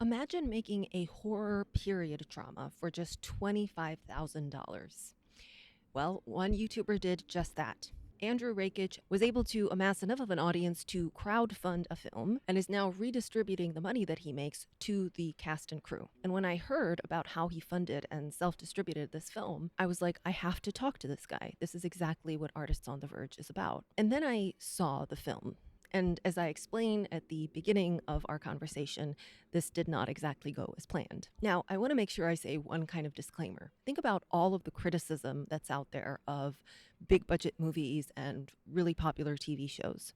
Imagine making a horror period drama for just $25,000. Well, one YouTuber did just that. Adrew Rakich was able to amass enough of an audience to crowdfund a film and is now redistributing the money that he makes to the cast and crew. And when I heard about how he funded and self distributed this film, I was like, I have to talk to this guy. This is exactly what Artists on the Verge is about. And then I saw the film. And as I explained at the beginning of our conversation, this did not exactly go as planned. Now, I want to make sure I say one kind of disclaimer. Think about all of the criticism that's out there of big budget movies and really popular TV shows.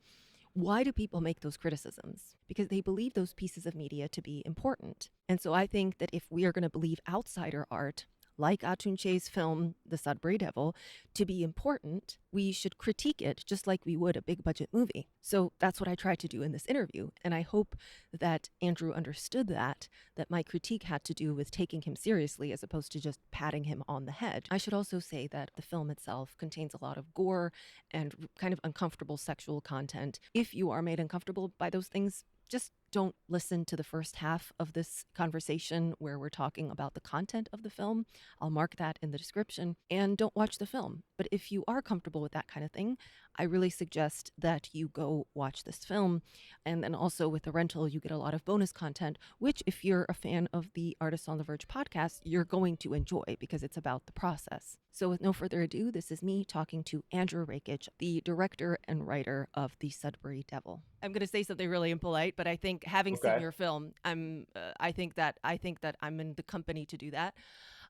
Why do people make those criticisms? Because they believe those pieces of media to be important. And so I think that if we are going to believe outsider art, like Atunche's film, The Sudbury Devil, to be important, we should critique it just like we would a big budget movie. So that's what I tried to do in this interview. And I hope that Adrew understood that my critique had to do with taking him seriously as opposed to just patting him on the head. I should also say that the film itself contains a lot of gore and kind of uncomfortable sexual content. If you are made uncomfortable by those things, just don't listen to the first half of this conversation where we're talking about the content of the film. I'll mark that in the description, and don't watch the film. But if you are comfortable with that kind of thing, I really suggest that you go watch this film. And then also with the rental, you get a lot of bonus content, which if you're a fan of the Artists on the Verge podcast, you're going to enjoy because it's about the process. So with no further ado, this is me talking to Adrew Rakich, the director and writer of The Sudbury Devil. I'm going to say something really impolite, but I think having seen your film, I think that I'm in the company to do that.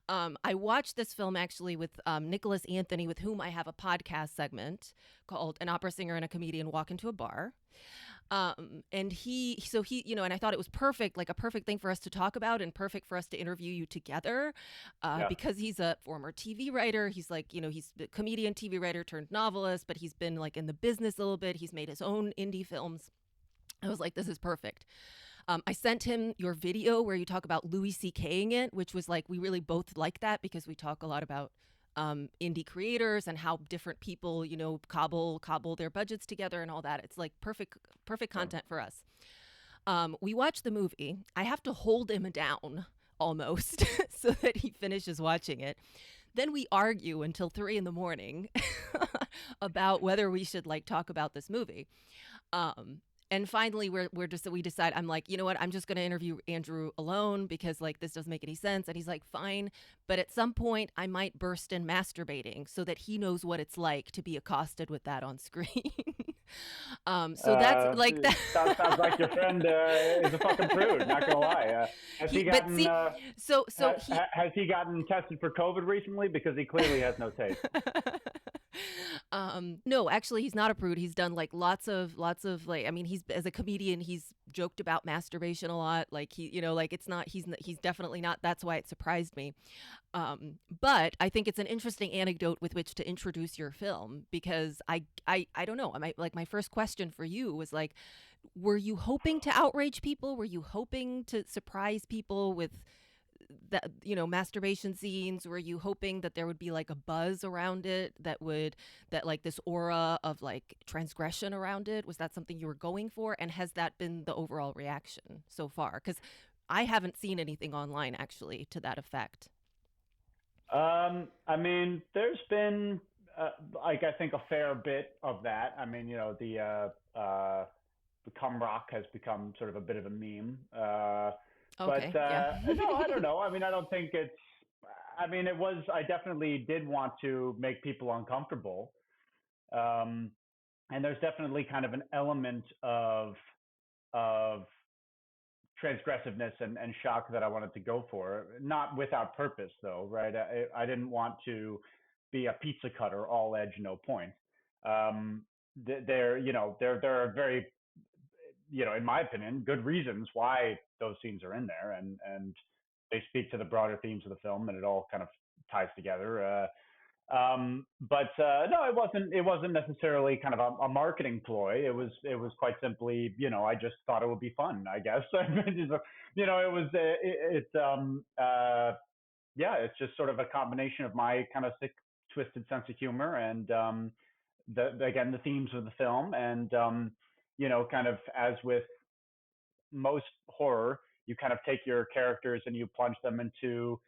I watched this film actually with Nicholas Anthony, with whom I have a podcast segment called "An Opera Singer and a Comedian Walk into a Bar." And he, and I thought it was perfect, like a perfect thing for us to talk about and perfect for us to interview you together, because he's a former TV writer. He's like, he's a comedian, TV writer turned novelist, but he's been like in the business a little bit. He's made his own indie films. I was like, this is perfect. I sent him your video where you talk about Louis C.K.ing it, which was like, we really both like that because we talk a lot about indie creators and how different people, cobble their budgets together and all that. It's like perfect content for us. We watch the movie. I have to hold him down almost so that he finishes watching it. Then we argue until 3 a.m. about whether we should like talk about this movie. And finally, we decide, I'm like, you know what? I'm just going to interview Adrew alone because like this doesn't make any sense. And he's like, fine. But at some point I might burst in masturbating so that he knows what it's like to be accosted with that on screen. So that's like that. Sounds like your friend is a fucking prude. Not gonna lie. Has he gotten? Has he gotten tested for COVID recently? Because he clearly has no taste. No, actually, he's not a prude. He's done like lots of like, I mean, he's as a comedian, he's joked about masturbation a lot. Like he's definitely not. That's why it surprised me. But I think it's an interesting anecdote with which to introduce your film because I don't know. My first question for you was like, were you hoping to outrage people? Were you hoping to surprise people with that, masturbation scenes? Were you hoping that there would be like a buzz around it that like this aura of like transgression around it? Was that something you were going for? And has that been the overall reaction so far? Because I haven't seen anything online actually to that effect. I mean, there's been like I think a fair bit of that. I mean, the cum rock has become sort of a bit of a meme. Okay, But yeah. no, I don't know. I mean, I don't think it's. I mean, it was. I definitely did want to make people uncomfortable, um, and there's definitely kind of an element of transgressiveness and shock that I wanted to go for. Not without purpose, though, right? I didn't want to be a pizza cutter, all edge, no point. Um, there are very, in my opinion, good reasons why those scenes are in there, and they speak to the broader themes of the film, and it all kind of ties together. But no, it wasn't necessarily kind of a marketing ploy. It was quite simply, I just thought it would be fun, I guess. It was yeah, it's just sort of a combination of my kind of sick, twisted sense of humor and the themes of the film, and kind of as with most horror, you kind of take your characters and you plunge them into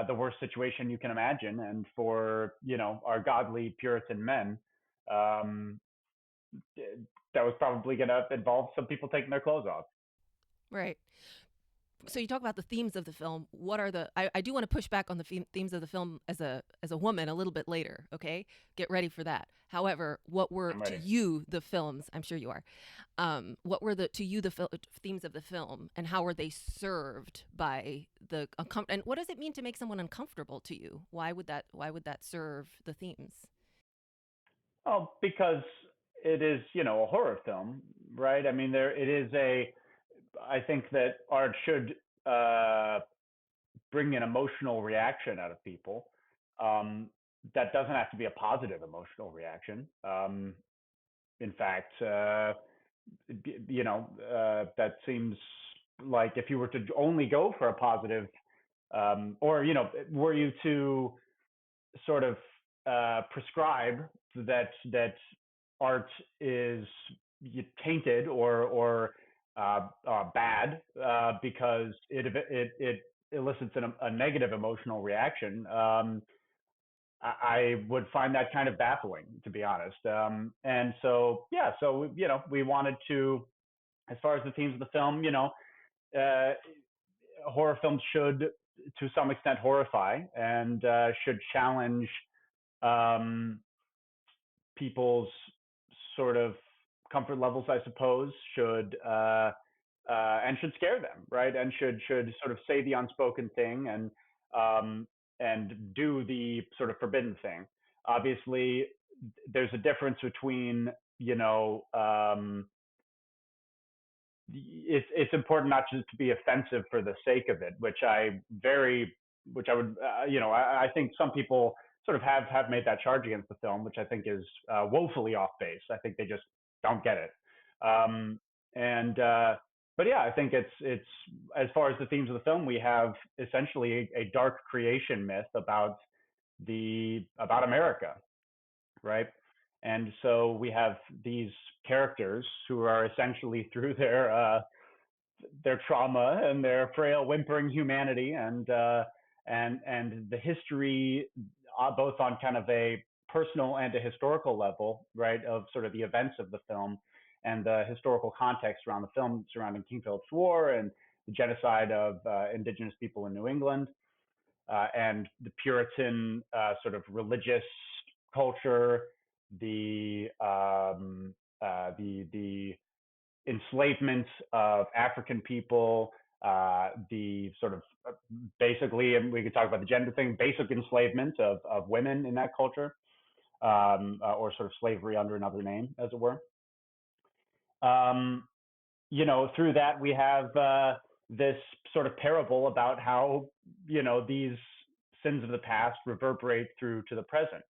the worst situation you can imagine. And for our godly Puritan men, um, that was probably going to involve some people taking their clothes off. Right. So you talk about the themes of the film. What are the? I do want to push back on the themes of the film as a woman a little bit later. Okay, get ready for that. However, what were I'm to ready. you the films? I'm sure you are. What were the to you the themes of the film, and how were they served by the and what does it mean to make someone uncomfortable to you? Why would that serve the themes? Oh, because it is, a horror film, right? I mean, there it is a. I think that art should bring an emotional reaction out of people. Um, that doesn't have to be a positive emotional reaction. In fact, that seems like if you were to only go for a positive, or were you to sort of prescribe that art is tainted or bad because it elicits a negative emotional reaction. I would find that kind of baffling, to be honest. And so, yeah, so we wanted to, as far as the themes of the film, uh, horror films should, to some extent, horrify and should challenge um, people's sort of comfort levels, I suppose, should and should scare them, right? And should sort of say the unspoken thing um, and do the sort of forbidden thing. Obviously, there's a difference between it's important not just to be offensive for the sake of it, which I would I think some people sort of have made that charge against the film, which I think is woefully off base. I think they just don't get it. And but yeah, I think it's as far as the themes of the film, we have essentially a dark creation myth about America, right? And so we have these characters who are essentially through their trauma and their frail, whimpering humanity, and the history, both on kind of a personal and a historical level, right, of sort of the events of the film and the historical context around the film surrounding King Philip's War and the genocide of indigenous people in New England, and the Puritan sort of religious culture, the enslavement of African people, the sort of basically, and we could talk about the gender thing, basic enslavement of women in that culture, or sort of slavery under another name, as it were. Um, through that we have this sort of parable about how these sins of the past reverberate through to the present.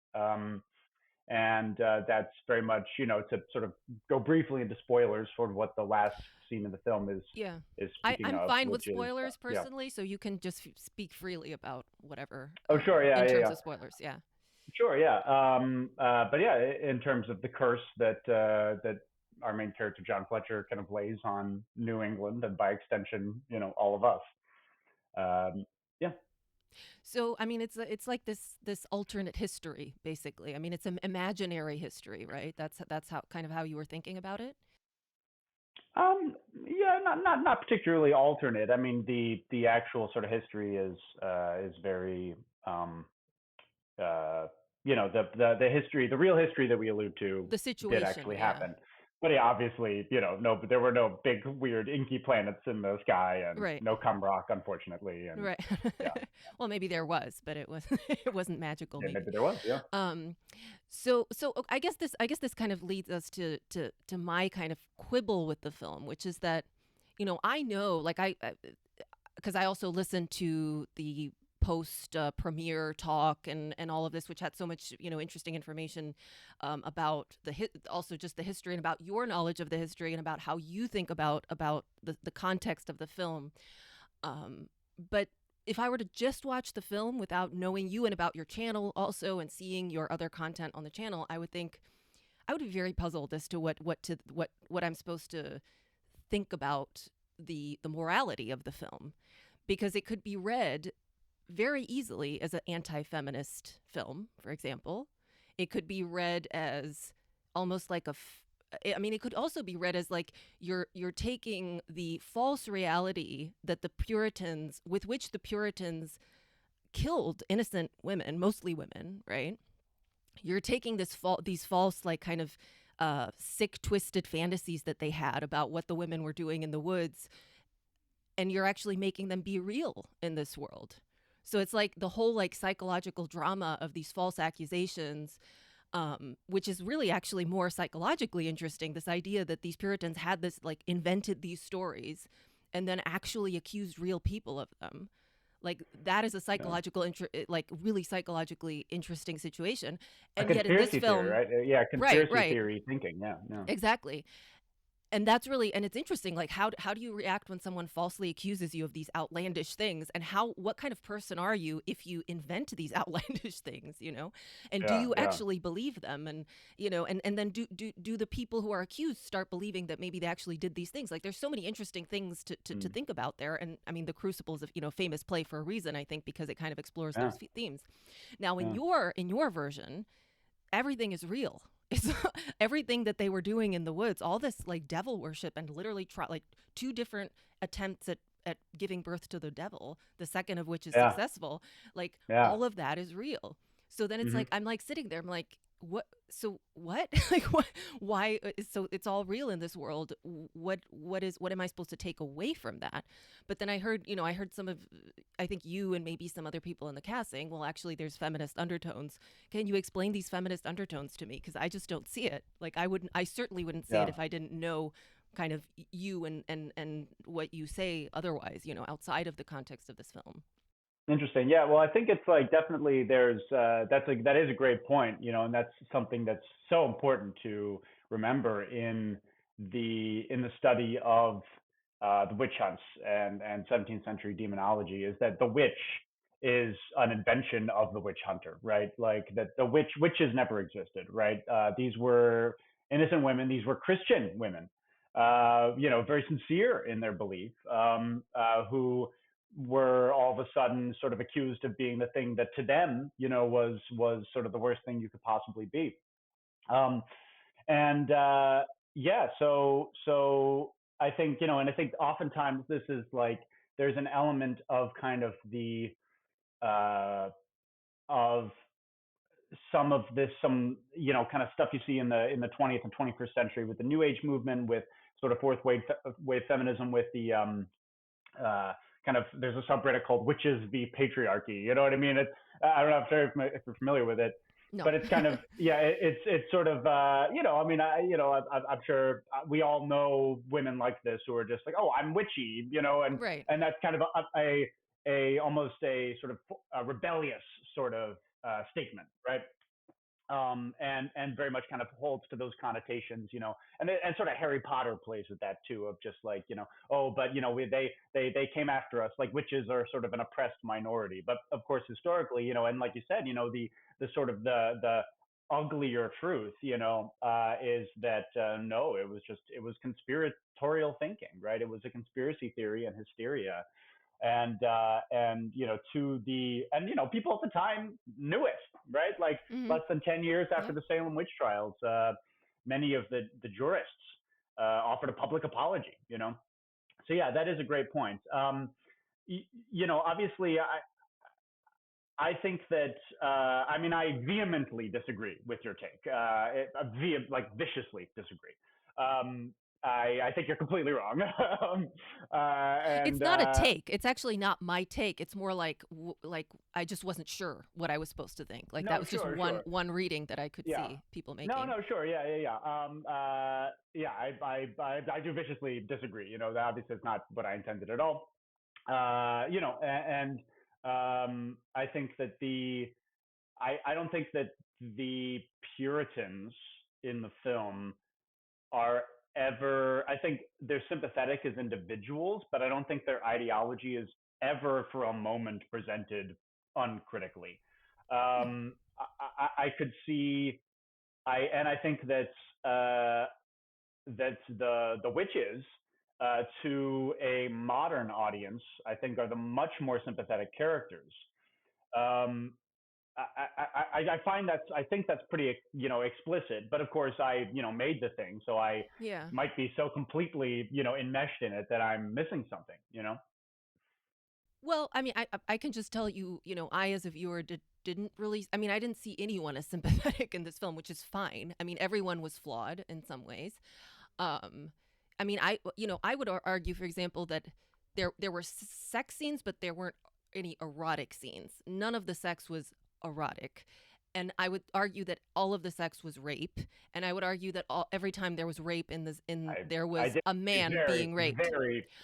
And that's very much to sort of go briefly into spoilers for what the last scene of the film Yeah. is I, speaking I'm of, fine with which is spoilers yeah. personally, so you can just speak freely about whatever Oh, sure, yeah, in yeah, terms yeah. of spoilers. Yeah. Sure, yeah. But yeah, in terms of the curse that our main character John Fletcher kind of lays on New England and by extension, all of us. Um, yeah. So I mean, it's like this alternate history, basically. I mean, it's an imaginary history, right? That's how kind of how you were thinking about it. Yeah, not particularly alternate. I mean, the actual sort of history is very um, uh, the history, the real history that we allude to The did situation, actually yeah. happen. But yeah, obviously, no, there were no big weird inky planets in the sky and Right. no cum rock, unfortunately. And Right. yeah, Well, maybe there was, but it was it wasn't magical. yeah, Maybe. maybe there was. Yeah. Um, I guess this kind of leads us to my kind of quibble with the film, which is that, I know, like because I also listened to the post premiere talk and all of this, which had so much interesting information about also just the history and about your knowledge of the history and about how you think about the context of the film. But if I were to just watch the film without knowing you and about your channel also and seeing your other content on the channel, I would be very puzzled as to what I'm supposed to think about the morality of the film, because it could be read very easily as an anti-feminist film, for example. It could be read as almost like I mean, it could also be read as like you're taking the false reality that the Puritans, with which the Puritans killed innocent women, mostly women, right? You're taking these false, like, kind of sick, twisted fantasies that they had about what the women were doing in the woods, and you're actually making them be real in this world. So it's like the whole, like, psychological drama of these false accusations, which is really actually more psychologically interesting. This idea that these Puritans had this, like, invented these stories and then actually accused real people of them. Like, that is a Yeah. like, really psychologically interesting situation. A And yet in this conspiracy theory, film, right? Yeah, right, conspiracy right, theory thinking. Yeah, yeah, exactly. And that's really, and it's interesting, like, how do you react when someone falsely accuses you of these outlandish things, and what kind of person are you if you invent these outlandish things, and do yeah, you yeah. actually believe them? And and then do the people who are accused start believing that maybe they actually did these things? Like, there's so many interesting things to Mm, think about there. And I mean, The Crucible is a famous play for a reason, I think, because it kind of explores yeah, those themes. Now, yeah. in your version, everything is real. It's everything that they were doing in the woods, all this, like, devil worship, and literally like two different attempts at giving birth to the devil, the second of which is Yeah, successful. Like, yeah. all of that is real. So then it's Hmm. like, I'm like sitting there, I'm like, what? So what? Like, what? Why? So it's all real in this world. What am I supposed to take away from that? But then I heard some of, I think you and maybe some other people in the cast saying, well, actually, there's feminist undertones. Can you explain these feminist undertones to me? Because I just don't see it. Like, I certainly wouldn't see it Yeah. if I didn't know kind of you and what you say otherwise, outside of the context of this film. Interesting. Yeah. Well, I think it's like definitely that is a great point, and that's something that's so important to remember in the study of the witch hunts and 17th century demonology, is that the witch is an invention of the witch hunter, right? Like that the witches never existed, right? These were innocent women. These were Christian women, very sincere in their belief, who were all of a sudden sort of accused of being the thing that to them, was sort of the worst thing you could possibly be. Um, and yeah, so I think, and I think oftentimes this is like there's an element of kind of the of some kind of stuff you see in the 20th and 21st century with the New Age movement, with sort of fourth wave feminism, with the kind of there's a subreddit called Witches v Patriarchy. You know what I mean? I don't know if you're familiar with it, No. but it's kind of yeah, it's sort of I mean I'm sure we all know women like this who are just like, oh, I'm witchy, Right. and that's kind of a almost a sort of a rebellious sort of statement, right? And very much kind of holds to those connotations, and sort of Harry Potter plays with that too, of just like, oh, but they came after us, like witches are sort of an oppressed minority, but of course historically, and like you said, the sort of the uglier truth, is that no, it was conspiratorial thinking, right? It was a conspiracy theory and hysteria, and people at the time knew it, right? Like Hmm. less than 10 years after Yep. the Salem witch trials, many of the jurists offered a public apology, so yeah, that is a great point. Obviously I think that I mean I vehemently disagree with your take. Like viciously disagree. Um, I think you're completely wrong. It's And not a take. It's actually not my take. It's more like, I just wasn't sure what I was supposed to think. Like, that No, was just sure, one sure. one reading that I could Yeah. see people No, making. no, sure. Yeah, yeah, yeah. Yeah, I do viciously disagree. That obviously is not what I intended at all. And I think that I don't think that the Puritans in the film are ever, I think they're sympathetic as individuals, but I don't think their ideology is ever for a moment presented uncritically. Hmm. I could see, I think that that the witches to a modern audience, I think are the much more sympathetic characters. Um, I find I think that's pretty, explicit. But of course, I, made the thing, so I Yeah. might be so completely, enmeshed in it that I'm missing something. Well, I mean, I can just tell you, I as a viewer didn't really. I mean, I didn't see anyone as sympathetic in this film, which is fine. I mean, everyone was flawed in some ways. Um, I mean, I would argue, for example, that there were sex scenes, but there weren't any erotic scenes. None of the sex was erotic. And I would argue that all of the sex was rape, and I would argue that every time there was rape there I was a disagree man being raped.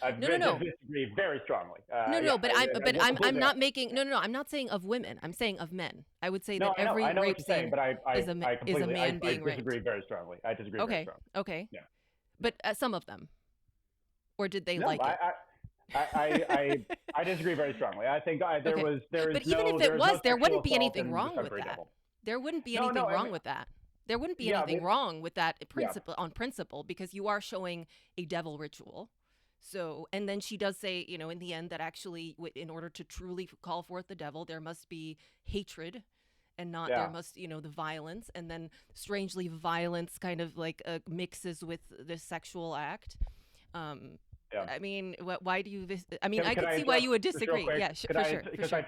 I No, no, no. disagree very strongly. No, Yeah, no, but I I'm completely not making no, no, no. I'm not saying of women. I'm saying of men. I would say that No, every I know what rape you're saying, scene but I is a completely, man I being raped. disagree very strongly. I disagree very Okay, strongly. okay, Yeah. but some of them, or did they No, like it? I disagree very strongly. I think Okay, there is but even if it there is no was, there sexual wouldn't be assault anything in the wrong with Sudbury that. Devil. There wouldn't be No, anything no, I wrong mean, with that. There wouldn't be yeah, anything wrong with that yeah, principle because you are showing a devil ritual. So, and then she does say, in the end that actually, in order to truly call forth the devil, there must be hatred and not there yeah, must, the violence. And then strangely, violence kind of like mixes with the sexual act. Um, yeah. I mean, why do you, I mean, I Could could I see why interrupt you would just real disagree. quick? Yeah, Could for I, sure, for because sure.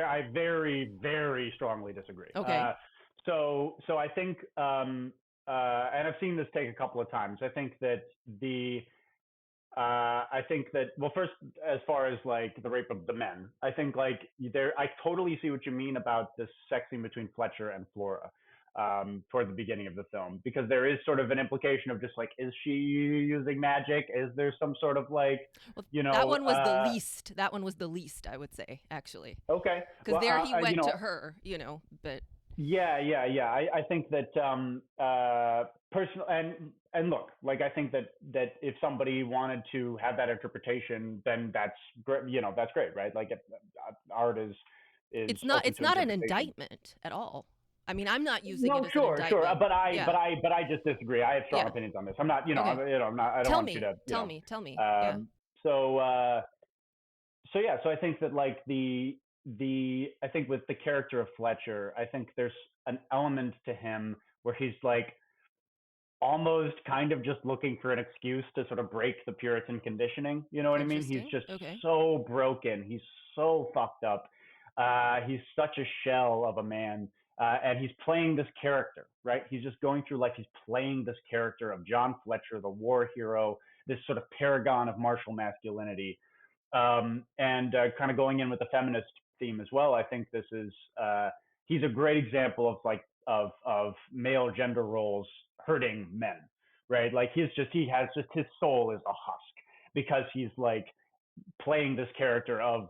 I very, very strongly disagree. Okay. So I think, and I've seen this take a couple of times. I think that well, first, as far as like the rape of the men, I think like I totally see what you mean about this sex scene between Fletcher and Flora, toward the beginning of the film, because there is sort of an implication of just like, is she using magic? Is there some sort of like, Well, you that know, one was the least. That one was the least, I would say, actually, okay, because well, there he went to her, but yeah. I think that personal and look, like I think that if somebody wanted to have that interpretation, then that's great. That's great, right? Like art is open it's to not an interpretation. indictment at all. I mean, I'm not using it No, as an sure, indictment. Yeah, but I just disagree. I have strong yeah. opinions on this. I'm not, Okay. I'm not. I don't Tell want you me, to, tell me. Yeah. Um, so yeah, so I think that like I think with the character of Fletcher, I think there's an element to him where he's like almost kind of just looking for an excuse to sort of break the Puritan conditioning. You know what I mean? He's Interesting. just Okay. so broken. He's so fucked up. He's such a shell of a man. And he's playing this character, right? He's just going through like he's playing this character of John Fletcher, the war hero, this sort of paragon of martial masculinity. And kind of going in with the feminist theme as well. I think this is he's a great example of like of male gender roles hurting men, right? Like he has just his soul is a husk because he's like playing this character of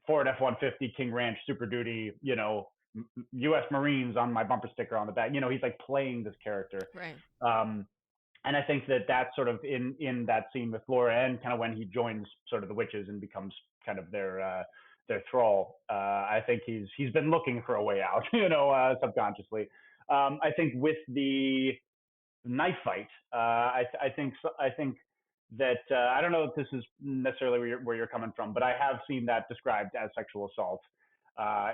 Ford F-150 King Ranch Super Duty, U.S. Marines on my bumper sticker on the back. He's like playing this character. Right. Um, and I think that that's sort of in that scene with Laura, and kind of when he joins sort of the witches and becomes kind of their thrall. I think he's been looking for a way out, subconsciously. I think with the knife fight, I think that I don't know if this is necessarily where you're coming from, but I have seen that described as sexual assault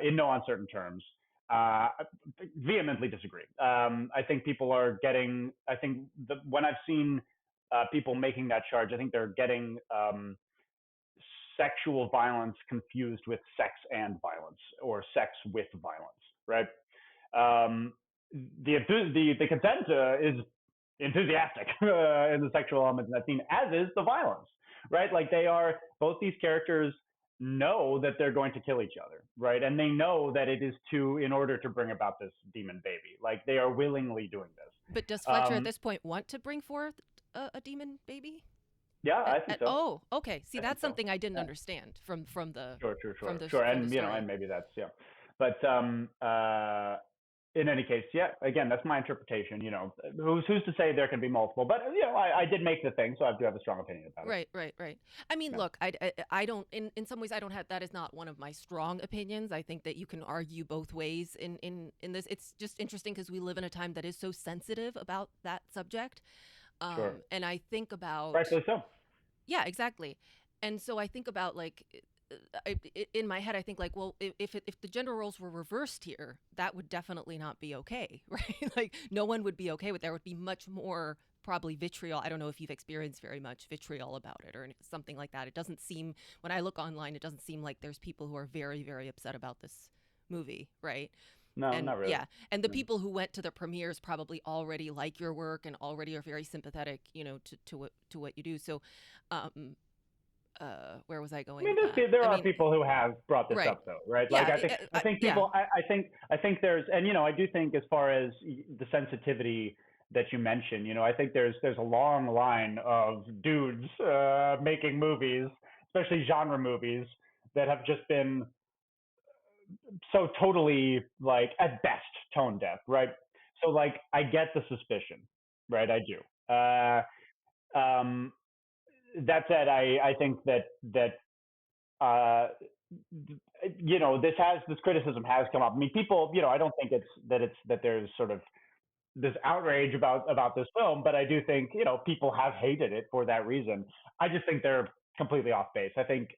in no uncertain terms. Uh, Vehemently disagree. I think people are getting. I think when I've seen people making that charge, I think they're getting sexual violence confused with sex and violence, or sex with violence, right? Um, the consent is enthusiastic in the sexual elements in that scene, as is the violence, right? Like both these characters know that they're going to kill each other, right? And they know that it is in order to bring about this demon baby. Like they are willingly doing this. But does Fletcher at this point want to bring forth a demon baby? Yeah, I think so. Oh, okay. See, I think that's so. something I didn't Yeah. understand from the Sure. from And the story. and maybe that's but in any case, yeah. Again, that's my interpretation. Who's to say there can be multiple? But I did make the thing, so I do have a strong opinion about it. Right. I mean, Yeah. look, I don't. In some ways, I don't have. That is not one of my strong opinions. I think that you can argue both ways in this. It's just interesting because we live in a time that is so sensitive about that subject. Sure. And I think about, Rightfully so. yeah, exactly. And so I think about like, in my head, I think like, well, if the gender roles were reversed here, that would definitely not be okay, right? Like no one would be okay with. There would be much more probably vitriol. I don't know if you've experienced very much vitriol about it or something like that. It doesn't seem, when I look online, it doesn't seem like there's people who are very, very upset about this movie, right? No, And not really. yeah, and the Mm. people who went to the premieres probably already like your work and already are very sympathetic, to what you do. So, um, where was I I going mean, with that? there I are mean, people who have brought this right. up, though, right? Like, Yeah, I think yeah, people, I think there's, and I do think as far as the sensitivity that you mentioned, I think there's a long line of dudes making movies, especially genre movies, that have just been so totally like at best tone deaf, right? So like, I get the suspicion, right? I do. Um, that said, I think that uh, this criticism has come up. I mean, people, I don't think it's that there's sort of this outrage about this film, but I do think people have hated it for that reason. I just think they're completely off base. I think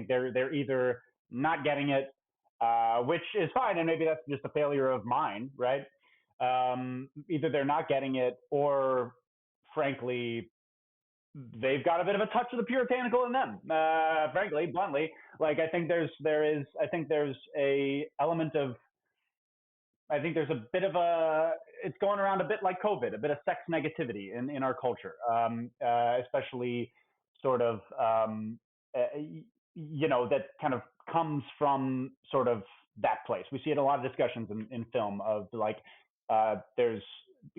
they're either not getting it, which is fine, and maybe that's just a failure of mine, right? Either they're not getting it, or frankly, they've got a bit of a touch of the puritanical in them. Frankly, bluntly, like I think there's a element of I think there's a bit of a it's going around a bit like COVID, a bit of sex negativity in our culture, especially sort of uh, that kind of comes from sort of that place. We see it in a lot of discussions in film of like there's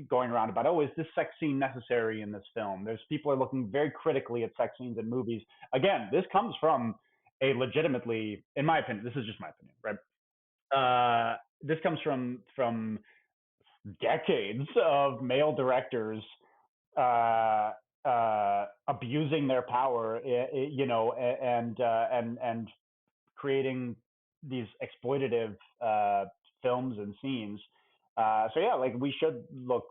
going around about, oh, is this sex scene necessary in this film? There's people are looking very critically at sex scenes in movies. Again, this comes from a legitimately, in my opinion, this is just my opinion, right? This comes from decades of male directors uh, abusing their power, and creating these exploitative films and scenes. So yeah, like we should look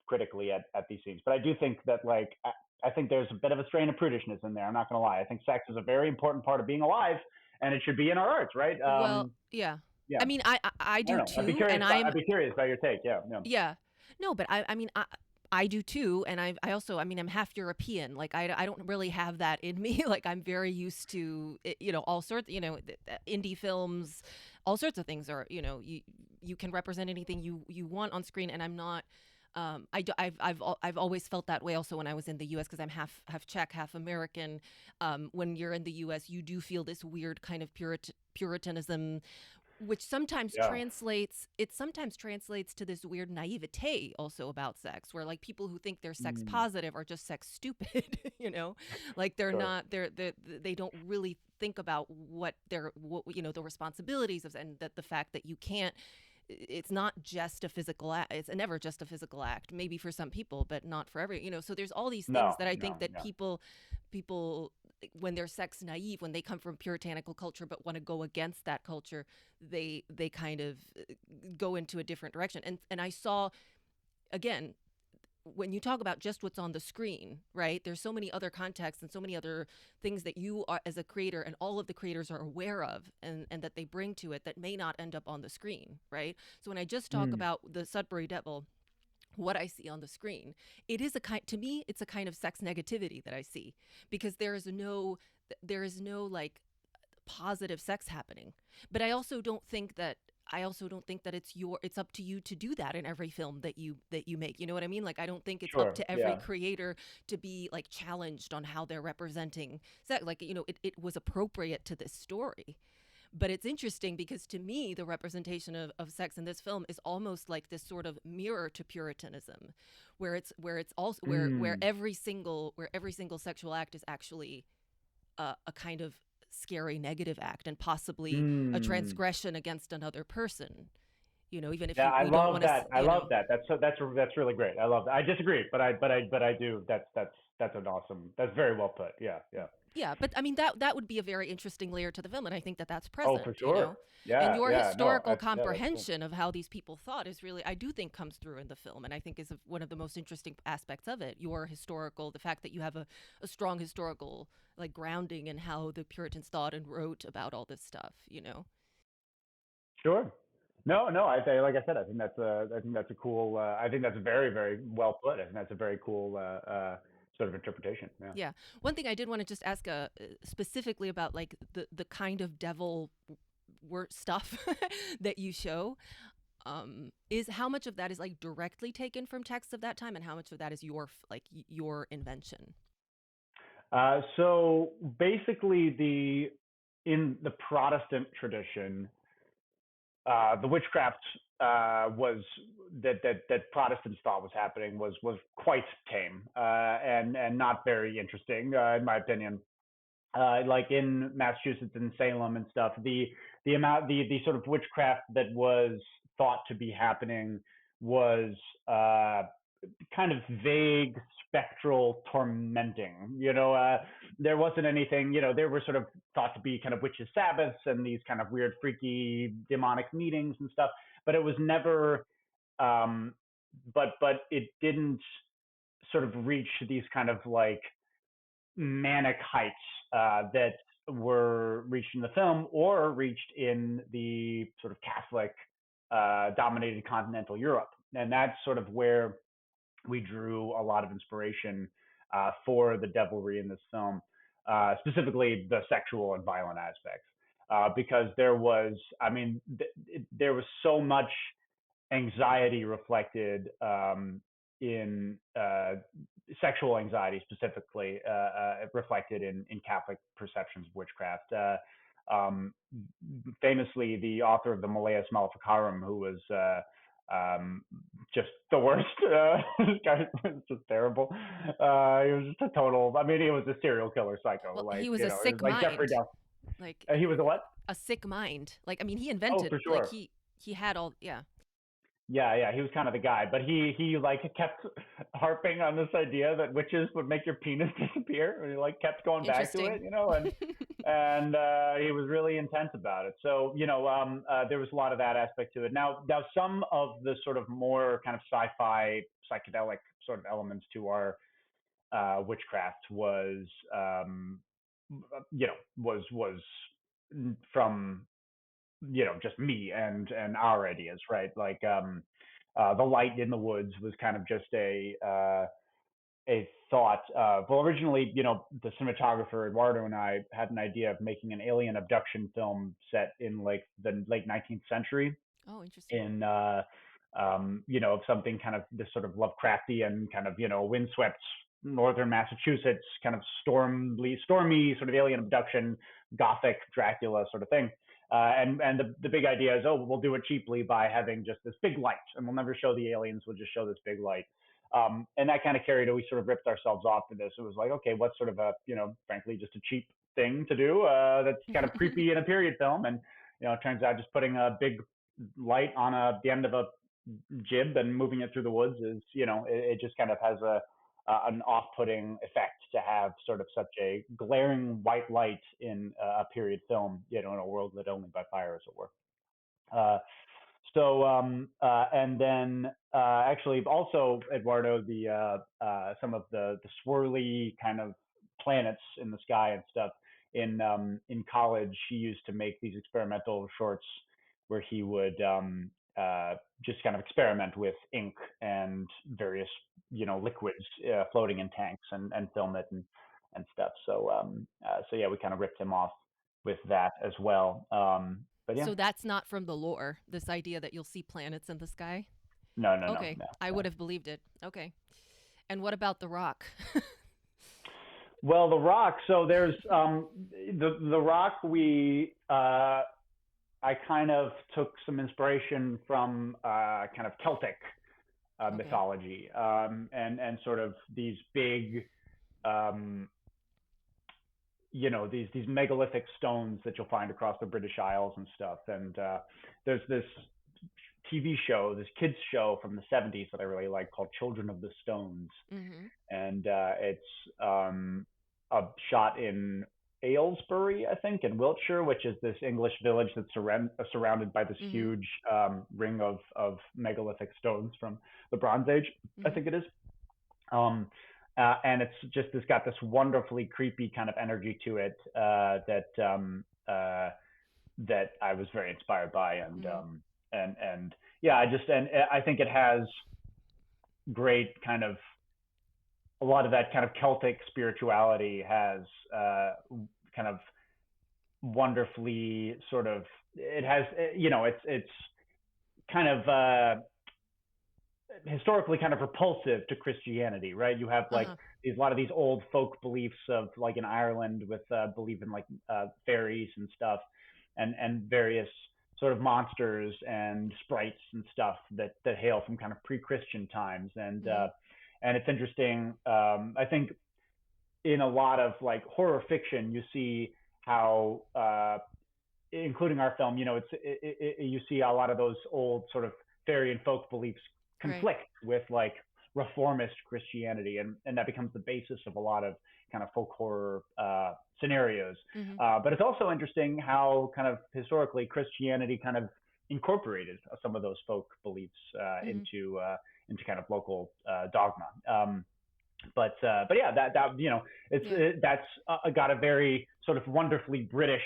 critically at these scenes. But I do think that like I think there's a bit of a strain of prudishness in there. I'm not gonna lie. I think sex is a very important part of being alive, and it should be in our arts, right? well, yeah. Yeah. I mean, I I don't do know. I'd be too, curious. and I'm I'd be curious about your take. Yeah. Yeah. yeah. No, but I mean, I do too, and I also, I mean, I'm half European. Like I don't really have that in me. Like I'm very used to, all sorts, indie films, all sorts of things are, you can represent anything you want on screen, and I'm not. I've always felt that way. Also, when I was in the U.S., because I'm half Czech, half American. When you're in the U.S., you do feel this weird kind of Puritanism, which Yeah. sometimes translates to this weird naivete also about sex, where like people who think they're sex Mm, positive are just sex stupid. Like they're sure. not they don't really think about the responsibilities of, and that the fact that you can't, it's not just a physical act. It's never just a physical act, maybe for some people, but not for so there's all these things No. that I think No. that Yeah. people when they're sex naive, when they come from puritanical culture but want to go against that culture, they kind of go into a different direction. And I saw, again, when you talk about just what's on the screen, right? There's so many other contexts and so many other things that you are as a creator and all of the creators are aware of, and that they bring to it that may not end up on the screen, right? So when I just talk Mm, about the Sudbury Devil, what I see on the screen, it is a kind to me, it's a kind of sex negativity that I see, because there is no like positive sex happening. But I also don't think that it's up to you to do that in every film that you make. You know what I mean? Like I don't think it's up sure. to every Yeah. creator to be like challenged on how they're representing sex. Like, it was appropriate to this story. But it's interesting because to me, the representation of sex in this film is almost like this sort of mirror to Puritanism, where it's also where Mm, every single sexual act is actually a kind of scary negative act, and possibly a mm. transgression against another person. Even if Yeah, I we don't love want to, that. I love that. That's really great. I love that. I disagree, but I do. That's That's an awesome. That's very well put. Yeah, yeah. Yeah, but I mean that would be a very interesting layer to the film, and I think that that's Oh, for present, you sure. know. And Yeah, your yeah. No, historical yeah, that's cool. comprehension of how these people thought is really, I do think, comes through in the film, and I think is one of the most interesting aspects of it. Your historical, the fact that you have a strong historical like grounding in how the Puritans thought and wrote about all this stuff, you know. Sure. No, no. Like I said, I think that's a cool. I think that's very, very well put. I think that's a very cool sort of interpretation. Yeah. Yeah. One thing I did want to just ask specifically about like the kind of devil stuff that you show is how much of that is like directly taken from texts of that time and how much of that is your like your invention. So basically, the in the Protestant tradition, the witchcraft was that Protestants thought was happening was quite tame and not very interesting, in my opinion. Like in Massachusetts and Salem and stuff, the sort of witchcraft that was thought to be happening was kind of vague, spectral, tormenting. There wasn't anything. There were sort of thought to be kind of witches' Sabbaths and these kind of weird, freaky, demonic meetings and stuff. But it was never. Um, but it didn't sort of reach these kind of like manic heights that were reached in the film or reached in the sort of Catholic dominated continental Europe. And that's sort of where we drew a lot of inspiration for the devilry in this film, specifically the sexual and violent aspects. Because there was, I mean, there was so much anxiety reflected in sexual anxiety specifically reflected in Catholic perceptions of witchcraft. Um, Famously, the author of the Malleus Maleficarum, who was just the worst. This guy was just terrible. He was just a total. I mean, he was a serial killer psycho. Well, Like he was a it was sick like Jeffrey mind. Dahmer. Like He was a what? a sick mind. Like I mean he Oh, invented for like sure. he had all yeah. Yeah, yeah, he was kind of the guy, but he like kept harping on this idea that witches would make your penis disappear, and he like kept going back to Interesting. it, and he was really intense about it. So there was a lot of that aspect to it. Now some of the sort of more kind of sci-fi psychedelic sort of elements to our witchcraft was from just me and our ideas, right? Like the light in the woods was kind of just a thought. Well, originally, the cinematographer Eduardo and I had an idea of making an alien abduction film set in like the late 19th century Oh, interesting. in of something kind of this sort of Lovecraftian kind of windswept northern Massachusetts kind of stormy sort of alien abduction, gothic Dracula sort of thing. And the big idea is, oh, we'll do it cheaply by having just this big light, and we'll never show the aliens. We'll just show this big light. And that kind of carried it. We sort of ripped ourselves off to this. It was like, okay, what's sort of a, frankly, just a cheap thing to do that's kind of creepy in a period film. And, it turns out just putting a big light on the end of a jib and moving it through the woods is, it just kind of has an off-putting effect to have sort of such a glaring white light in a period film, in a world lit only by fire, as it were. Uh, and then actually also Eduardo, some of the swirly kind of planets in the sky and stuff in college, he used to make these experimental shorts where he would just kind of experiment with ink and various liquids floating in tanks and film it and stuff. So yeah, we kind of ripped him off with that as well. But yeah, So that's not from the lore, this idea that you'll see planets in the sky? no, no, no, Okay, no, I would no. have believed it. Okay. And what about The Rock? Well, the rock. So there's the rock. I kind of took some inspiration from kind of Celtic Okay. mythology, and sort of these big, um, these megalithic stones that you'll find across the British Isles and stuff. And there's this TV show, this kids show from the 70s that I really like called Children of the Stones. Mm-hmm. And it's a shot in Aylesbury, I think, in Wiltshire, which is this English village that's surrounded by this Mm-hmm. huge ring of megalithic stones from the Bronze Age, I Mm-hmm. think it is. Um, and it's got this wonderfully creepy kind of energy to it that I was very inspired by, Mm-hmm. and yeah, and I think it has great kind of a lot of that kind of Celtic spirituality has kind of wonderfully sort of it has it's kind of historically kind of repulsive to Christianity, right? You have like Uh-huh. a lot of these old folk beliefs of like in Ireland with belief in like fairies and stuff, and various sort of monsters and sprites and stuff that hail from kind of pre-Christian times, Mm-hmm. and it's interesting. I think in a lot of like horror fiction, you see how including our film, you see a lot of those old sort of fairy and folk beliefs Right. conflict with like reformist Christianity, and that becomes the basis of a lot of kind of folk horror scenarios. Mm-hmm. But it's also interesting how kind of historically Christianity kind of incorporated some of those folk beliefs Mm-hmm. into kind of local dogma. But yeah, that Yeah. that's got a very sort of wonderfully British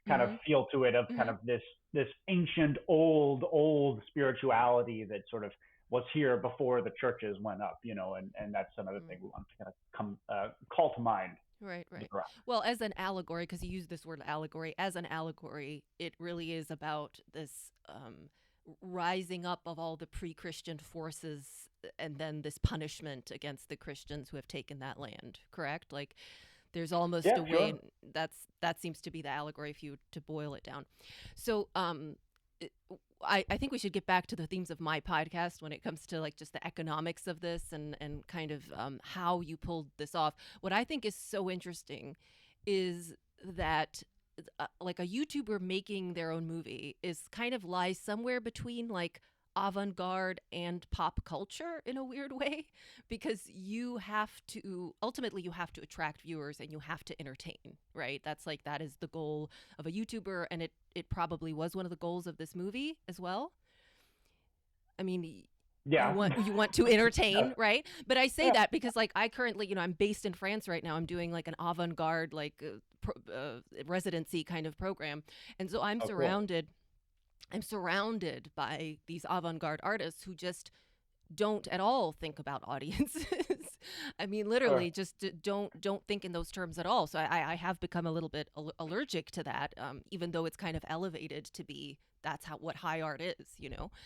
kind of Mm-hmm. feel to it of kind Mm-hmm. of this ancient old spirituality that sort of was here before the churches went up, and that's another thing we want to kind of call to mind Right, with right. Rock. Well, as an allegory, because you use this word allegory, as an allegory, it really is about this rising up of all the pre Christian forces and then this punishment against the Christians who have taken that land, correct? Like, there's almost Yeah, a way, sure. and that seems to be the allegory if you to boil it down. So, it- I think we should get back to the themes of my podcast when it comes to like just the economics of this and kind of how you pulled this off. What I think is so interesting is that like a YouTuber making their own movie is kind of lies somewhere between like avant-garde and pop culture in a weird way because you have to attract viewers and you have to entertain, right? That's like that is the goal of a YouTuber, and it probably was one of the goals of this movie as well. I mean, Yeah. you want to entertain, right? But I say Yeah. that because like I currently, I'm based in France right now. I'm doing like an avant-garde like residency kind of program. And so Oh, cool. I'm surrounded by these avant-garde artists who just don't at all think about audiences. I mean, Sure. literally, just don't think in those terms at all. So I have become a little bit allergic to that, even though it's kind of elevated to be that's how what high art is.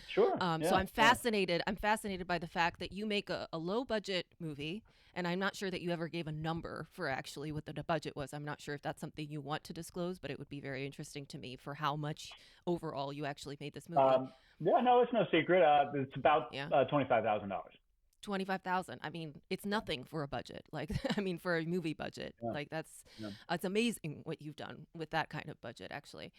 Sure. So Yeah. I'm Yeah. fascinated. I'm fascinated by the fact that you make a low budget movie, and I'm not sure that you ever gave a number for actually what the budget was. I'm not sure if that's something you want to disclose, but it would be very interesting to me for how much overall you actually made this movie. Yeah. No, it's no secret. It's about Yeah. $25,000. 25,000. I mean, it's Yeah. nothing for a budget. Like I mean for a movie budget. Yeah. Like that's Yeah. it's amazing what you've done with that kind of budget actually.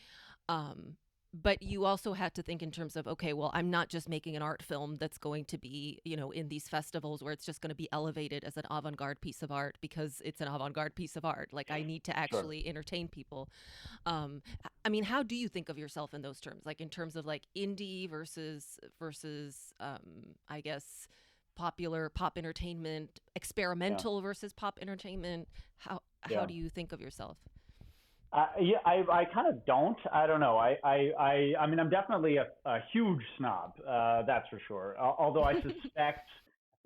Um but you also had to think in terms of okay, well, I'm not just making an art film that's going to be, in these festivals where it's just going to be elevated as an avant-garde piece of art because it's an avant-garde piece of art. Like I need to Sure. actually entertain people. I mean, how do you think of yourself in those terms? Like in terms of like indie versus I guess popular pop entertainment, Yeah. experimental versus pop entertainment. How Yeah. do you think of yourself? Yeah, I kind of don't. I don't know. I mean, I'm definitely a huge snob. That's for sure. Although I suspect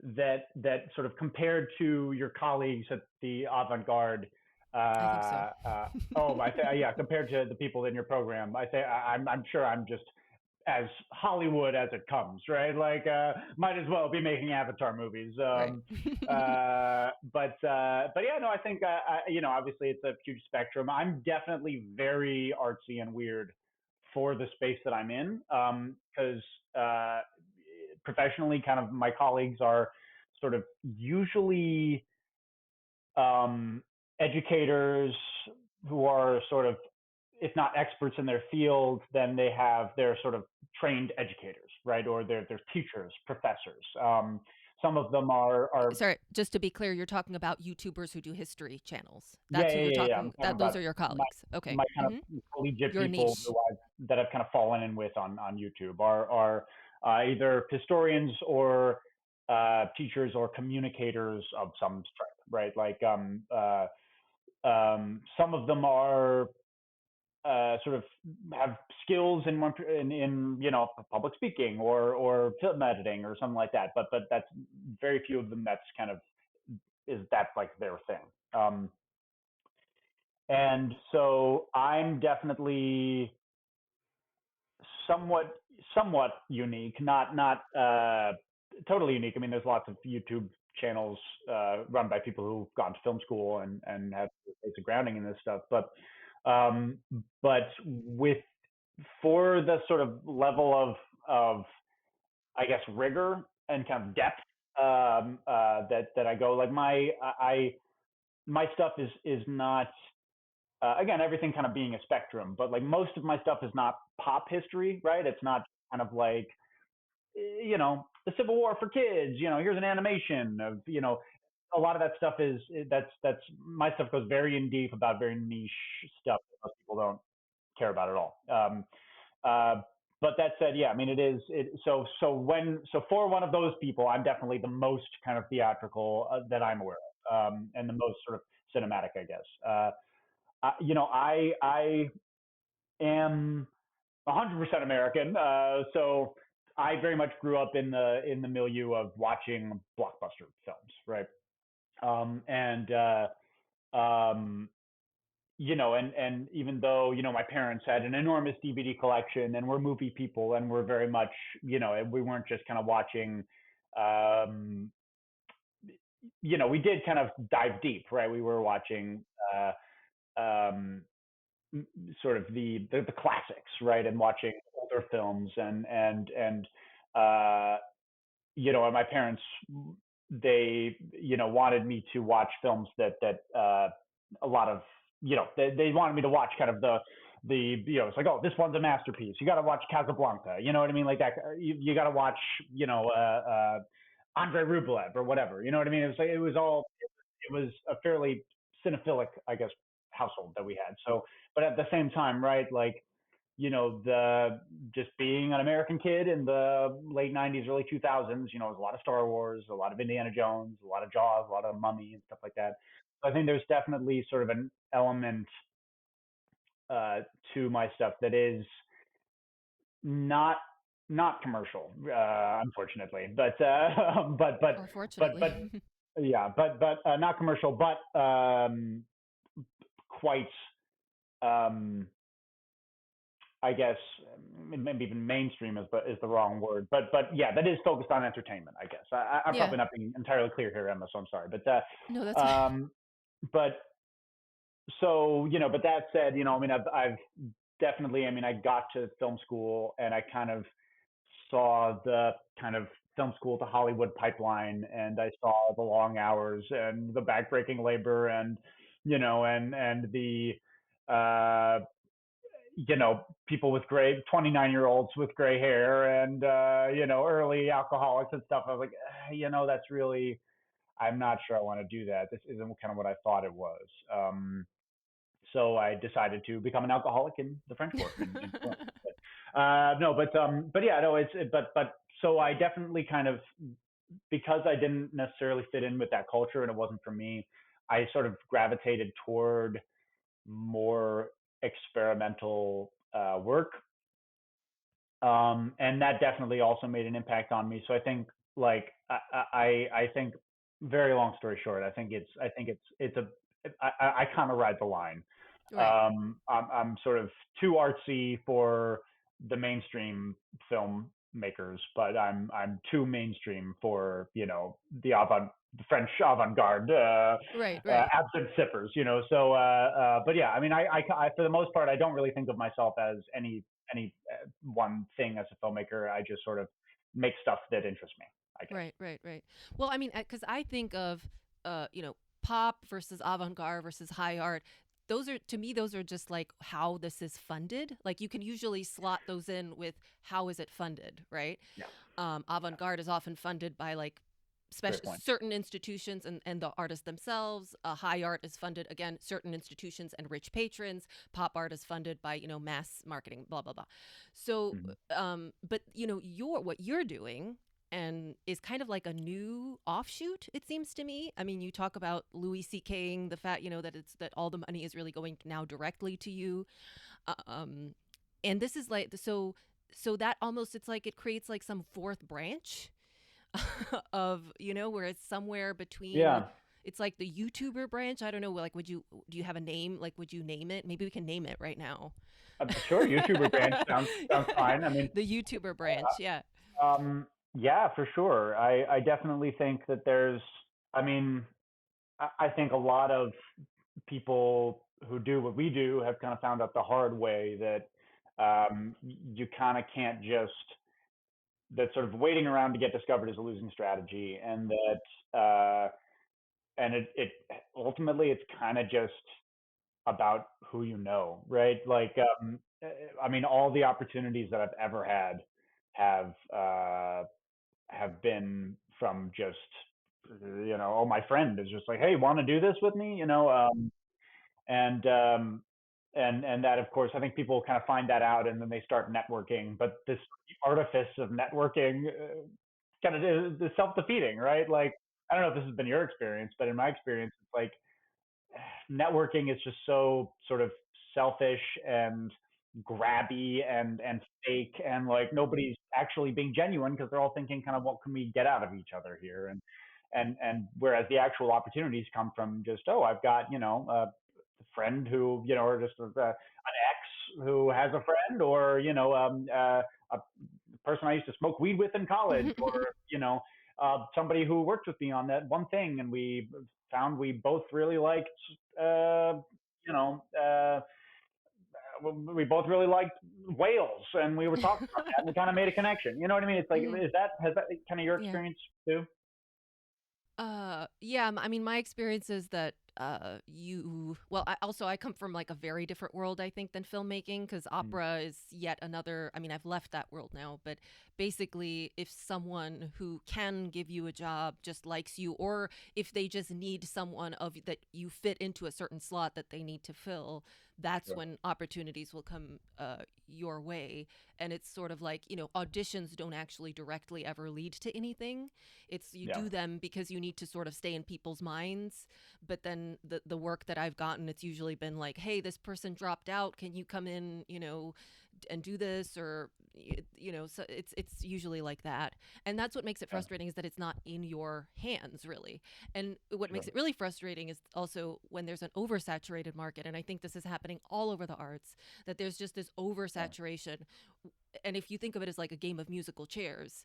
that sort of compared to your colleagues at the avant-garde, I think so. yeah, compared to the people in your program, I'm sure I'm just as Hollywood as it comes, right? Like, might as well be making Avatar movies. Right. But yeah, no, I think obviously it's a huge spectrum. I'm definitely very artsy and weird for the space that I'm in, because professionally, kind of my colleagues are sort of usually um, educators who are sort of if not experts in their field, then they're sort of trained educators, right? Or they're teachers, professors. Some of them are Sorry, just to be clear, you're talking about YouTubers who do history channels. yeah, That's yeah, who you're yeah, yeah. I'm talking. talking That those about are your my colleagues. Okay. my kind of collegiate Your people niche. that I've kind of fallen in with on YouTube are either historians or teachers or communicators of some stripe, right? Like some of them are sort of have skills in public speaking or film editing or something like that. But that's very few of them. That's kind of that's like their thing. And so I'm definitely somewhat somewhat unique, not totally unique. I mean, there's lots of YouTube channels run by people who've gone to film school and have basic grounding in this stuff, um, but with for the sort of level of I guess rigor and kind of depth that I go like my stuff is not again, everything kind of being a spectrum, but like most of my stuff is not pop history, right? It's not kind of like, the Civil War for kids, here's an animation of, a lot of that stuff that's my stuff goes very in deep about very niche stuff that most people don't care about at all. Uh, but that said, yeah, I mean, so for one of those people, I'm definitely the most kind of theatrical that I'm aware of, and the most sort of cinematic, I guess. I am 100% American, so I very much grew up in the milieu of watching blockbuster films, right? And um, and even though my parents had an enormous DVD collection and we're movie people and we're very much we weren't just kind of watching. Um, we did kind of dive deep, right? We were watching. Um, sort of the classics, right? And watching older films and uh, and my parents they wanted me to watch films that a lot of they wanted me to watch kind of the it's like, oh, this one's a masterpiece. You got to watch Casablanca. You know what I mean? Like that. You got to watch Andrei Rublev or whatever. You know what I mean? It was like it was a fairly cinephilic, I guess, household that we had. So, but at the same time, right, like the just being an American kid in the late '90s, early 2000s, it was a lot of Star Wars, a lot of Indiana Jones, a lot of Jaws, a lot of Mummy and stuff like that. So I think there's definitely sort of an element uh, to my stuff that is not not commercial, unfortunately, Or but fortunately. yeah, but not commercial, but quite um, I guess maybe even mainstream is the wrong word, but yeah, that is focused on entertainment. I guess I'm Yeah. probably not being entirely clear here, Emma. So I'm sorry, No, that's fine. um, but so but that said, I mean, I've definitely, I mean, I got to film school and I kind of saw the kind of film school to Hollywood pipeline, and I saw the long hours and the backbreaking labor, and and the uh people with 29-year-olds with gray hair and early alcoholics and stuff. I was like, that's really, I'm not sure I want to do that. This isn't kind of what I thought it was. So I decided to become an alcoholic in the French Quarter in Florence. No, but yeah, no, but so I definitely kind of, because I didn't necessarily fit in with that culture and it wasn't for me, I sort of gravitated toward more experimental work, and that definitely also made an impact on me. So I think, like, I think, very long story short, it's a I kind of ride the line. Right. I'm sort of too artsy for the mainstream filmmakers, but I'm too mainstream for the French avant-garde, Right, right. absent sippers, So, but yeah, I mean, I for the most part, I don't really think of myself as any one thing as a filmmaker. I just sort of make stuff that interests me, I guess. Right, right, right. Well, I mean, because I think of, pop versus avant-garde versus high art. those are, to me, those are just like how this is funded. Like you can usually slot those in with how is it funded, right? Yeah. Avant-garde is often funded by like Great special point. certain institutions and the artists themselves. High art is funded, again, certain institutions and rich patrons. Pop art is funded by, mass marketing, blah blah blah. So Mm-hmm. but what you're doing and is kind of like a new offshoot, it seems to me. I mean, you talk about Louis CKing the fact, that it's that all the money is really going now directly to you. Um, and this is like, so that almost, it's like it creates like some fourth branch of, where it's somewhere between, Yeah. it's like the YouTuber branch. I don't know, like, do you have a name? Like, would you name it? Maybe we can name it right now. Sure. YouTuber branch sounds fine. I mean, The YouTuber branch, yeah. yeah, for sure. I definitely think that there's. I mean, I think a lot of people who do what we do have kind of found out the hard way that you kind of can't just, that sort of waiting around to get discovered is a losing strategy, and that and it ultimately it's kind of just about who you know, right? Like, I mean, all the opportunities that I've ever had have been from just, oh, my friend is just like, hey, want to do this with me, and that, of course, I think people kind of find that out and then they start networking, but this artifice of networking kind of is self-defeating, right? Like, I don't know if this has been your experience, but in my experience, it's like networking is just so sort of selfish and grabby and fake, and like nobody's actually being genuine because they're all thinking kind of what can we get out of each other here, and whereas the actual opportunities come from just, oh, I've got, a friend who, or just an ex who has a friend, or a person I used to smoke weed with in college, or somebody who worked with me on that one thing, and we found we both really liked, uh, you know, we both really liked whales, and we were talking about that, and we kind of made a connection. You know what I mean? It's like, Mhm. has that kind of your Yeah. experience too? Yeah, I mean, my experience is that well, I come from like a very different world, I think, than filmmaking, because Mm. opera is yet another. I mean, I've left that world now, but basically, if someone who can give you a job just likes you, or if they just need someone of that you fit into a certain slot that they need to fill, that's Sure. when opportunities will come your way. And it's sort of like, auditions don't actually directly ever lead to anything. It's, you Yeah. do them because you need to sort of stay in people's minds. But then the work that I've gotten, it's usually been like, hey, this person dropped out, can you come in, and do this, or so it's usually like that. And that's what makes it Yeah. frustrating, is that it's not in your hands, really. And what Sure. makes it really frustrating is also when there's an oversaturated market, and I think this is happening all over the arts, that there's just this Yeah. oversaturation. And if you think of it as like a game of musical chairs,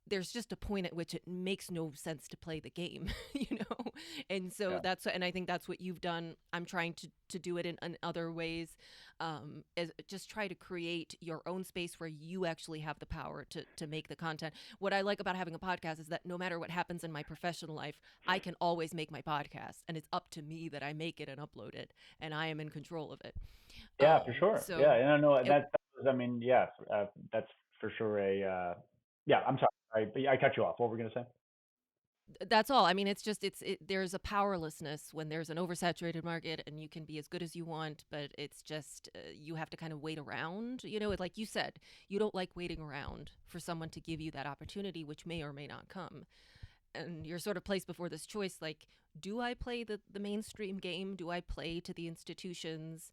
there's just a point at which it makes no sense to play the game, you know? And so Yeah. and I think that's what you've done. I'm trying to do it in other ways, is just try to create your own space where you actually have the power to make the content. What I like about having a podcast is that no matter what happens in my professional life, I can always make my podcast, and it's up to me that I make it and upload it, and I am in control of it. Yeah, for sure. Yeah, So and I know it, that was, I mean, yeah, that's for sure a, yeah, I'm sorry. I cut you off. What were we going to say? that's all. I mean, it's just there's a powerlessness when there's an oversaturated market, and you can be as good as you want, but it's just you have to kind of wait around. Like you said, you don't like waiting around for someone to give you that opportunity, which may or may not come. And you're sort of placed before this choice, like, do I play the mainstream game? Do I play to the institutions?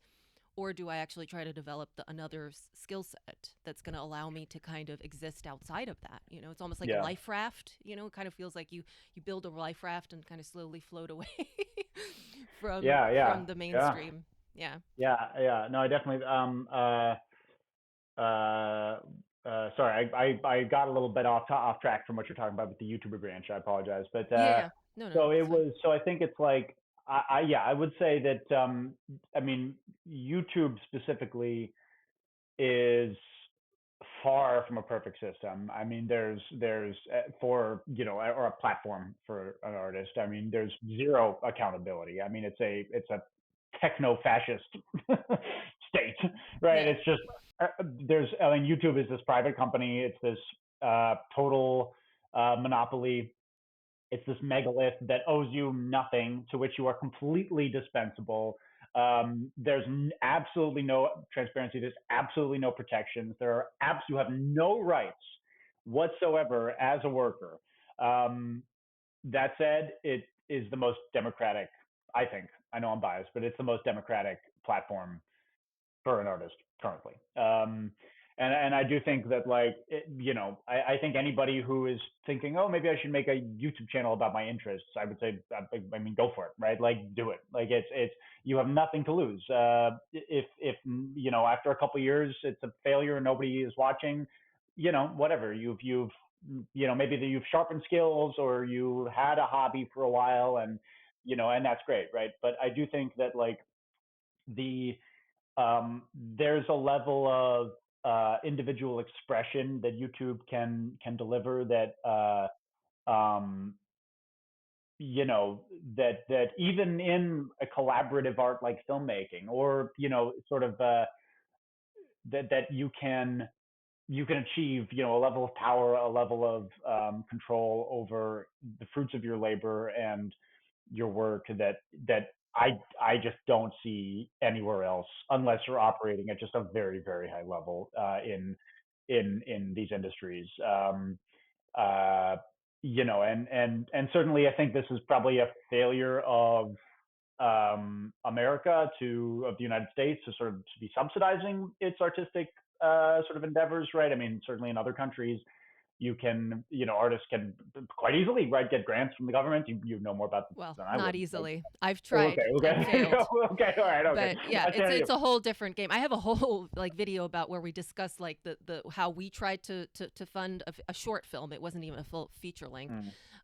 Or do I actually try to develop another skill set that's going to allow me to kind of exist outside of that? It's almost like a Yeah. life raft. It kind of feels like you build a life raft and kind of slowly float away from Yeah. Yeah. from the Yeah. mainstream. Yeah. Yeah. Yeah. No, I definitely, uh, sorry, I got a little bit off track from what you're talking about with the YouTuber branch. I apologize, but Yeah, yeah. No, so it it's fine. was. So I think it's like, yeah, I would say that, I mean, YouTube specifically is far from a perfect system. I mean, there's for, or a platform for an artist. I mean, there's zero accountability. I mean, it's a techno-fascist state, right? Yeah. It's just I mean, YouTube is this private company. It's this total monopoly. It's this megalith that owes you nothing, to which you are completely dispensable. There's absolutely no transparency. There's absolutely no protections. You have no rights whatsoever as a worker. Um, that said, it is the most democratic. I think. I know I'm biased, but it's the most democratic platform for an artist currently. And I do think that I think anybody who is thinking, oh, maybe I should make a YouTube channel about my interests, I would say, I mean, go for it, right? Like, do it. Like, it's you have nothing to lose. If after a couple of years it's a failure and nobody is watching, whatever. You've maybe that you've sharpened skills or you had a hobby for a while, and that's great, right? But I do think that the there's a level of individual expression that YouTube can deliver that um, you know that even in a collaborative art like filmmaking, or sort of that you can achieve a level of power, a level of control over the fruits of your labor and your work that I just don't see anywhere else, unless you're operating at just a very, very high level in these industries. Uh, and certainly I think this is probably a failure of America of the United States to sort of to be subsidizing its artistic sort of endeavors, right? I mean, certainly in other countries, artists can quite easily, right, get grants from the government. You know more about this Well, than I not would. Like, easily. I've oh, okay, tried and okay, failed. okay, all right, okay. But yeah, I tell you. it's a whole different game. I have a whole like video about where we discuss like the how we tried to fund a short film. It wasn't even a full feature length.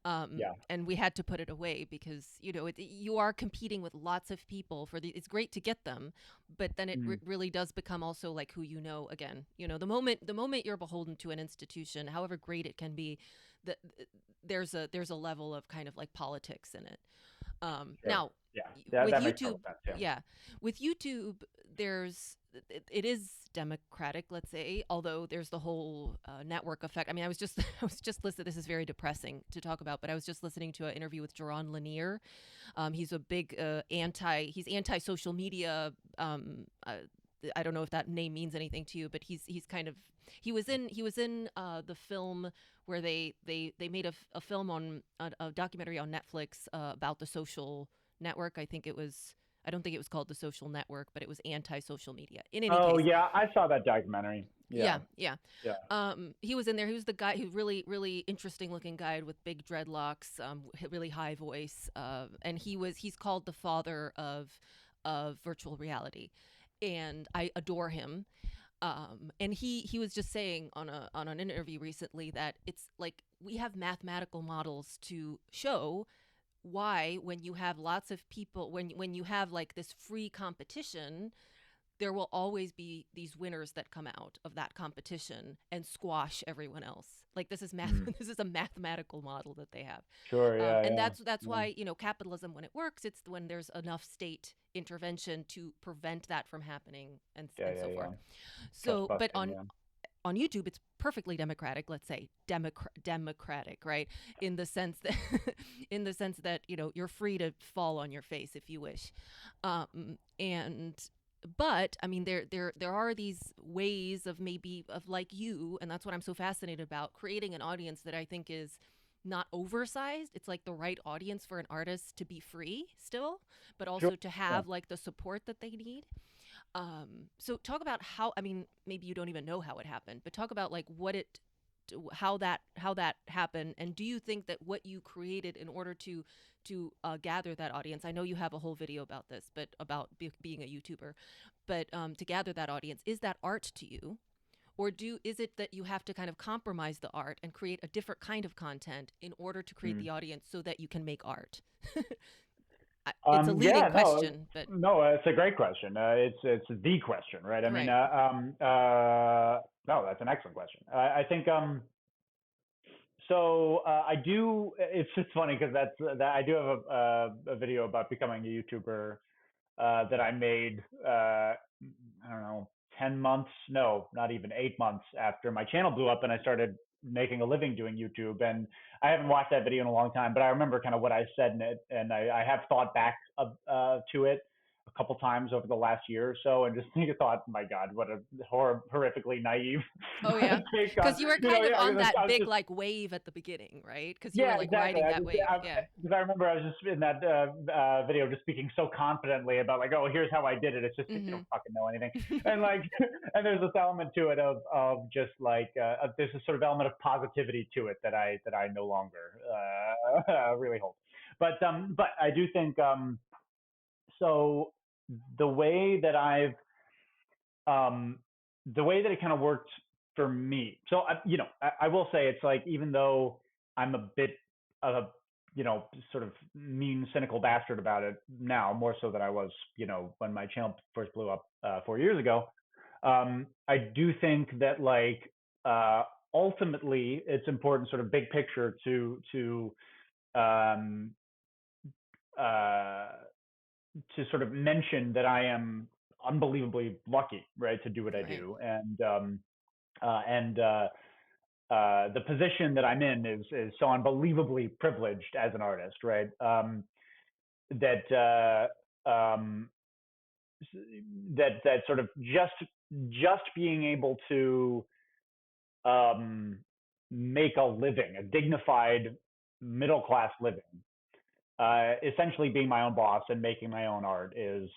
Mm, yeah. And we had to put it away because you are competing with lots of people for the. It's great to get them, but then it Mm, really does become also like who you know again. The moment you're beholden to an institution, however great it can be, that there's a level of kind of like politics in it. sure. Now, Yeah. with That makes total YouTube, sense. Yeah. yeah, with YouTube, it is democratic, let's say, although there's the whole network effect. I mean, I was just I was just listening. This is very depressing to talk about, but I was just listening to an interview with Jaron Lanier. He's a big he's anti social media. I don't know if that name means anything to you, but he's kind of he was in the film where they made a film on a documentary on Netflix about the social network. I don't think it was called The Social Network, but it was anti-social media. In any Oh case, yeah, I saw that documentary. Yeah. yeah, yeah. Yeah. He was in there. He was the guy who really, really interesting looking guy with big dreadlocks, really high voice, and he's called the father of virtual reality, and I adore him. And he was just saying on an interview recently that it's like we have mathematical models to show why when you have lots of people when you have like this free competition, there will always be these winners that come out of that competition and squash everyone else. Like this is math. Mm, This is a mathematical model that they have, sure. Yeah. and Yeah. that's Yeah. why capitalism, when it works, it's when there's enough state intervention to prevent that from happening, Yeah. and Yeah. so Yeah. forth. Trust So, but busting. Yeah. on YouTube, it's perfectly democratic. Let's say democratic, right? In the sense that, in the sense that you're free to fall on your face if you wish, and but I mean, there are these ways of maybe of like you, and that's what I'm so fascinated about, creating an audience that I think is not oversized. It's like the right audience for an artist to be free still, but Sure. also to Yeah. have like the support that they need. So talk about how, I mean, maybe you don't even know how it happened, but talk about like how that happened, and do you think that what you created in order to gather that audience? I know you have a whole video about this, but about being a YouTuber, but to gather that audience, is that art to you, or is it that you have to kind of compromise the art and create a different kind of content in order to create Mm. the audience so that you can make art? It's a leading Yeah, no, question, but no, it's a great question. It's the question, right? I mean, right. no, that's an excellent question. I think so. I do. It's funny because that I do have a video about becoming a YouTuber that I made. I don't know, 10 months, no, not even 8 months after my channel blew up, and I started making a living doing YouTube. And I haven't watched that video in a long time, but I remember kind of what I said in it, and I have thought back to it a couple times over the last year or so, and just think, thought, my God, what a horrifically naive Oh yeah, take on, because you were you know, kind of yeah, on I that was big just, like wave at the beginning, right? Because you were yeah, like exactly. riding that wave. Yeah. Because I remember I was just in that video just speaking so confidently about like, oh, here's how I did it. It's just that you Mm-hmm. don't fucking know anything, and like, and there's this element to it of just like there's a sort of element of positivity to it that I no longer really hold. But I do think so. The way that I've um, the way that it kind of worked for me. So I will say it's like, even though I'm a bit of a sort of mean, cynical bastard about it now, more so than I was when my channel first blew up 4 years ago. I do think that like ultimately it's important, sort of big picture, um, uh, to sort of mention that I am unbelievably lucky, right, to do what I Right. do, and the position that I'm in is so unbelievably privileged as an artist, right? That that sort of just being able to um, make a living, a dignified middle class living, essentially being my own boss and making my own art is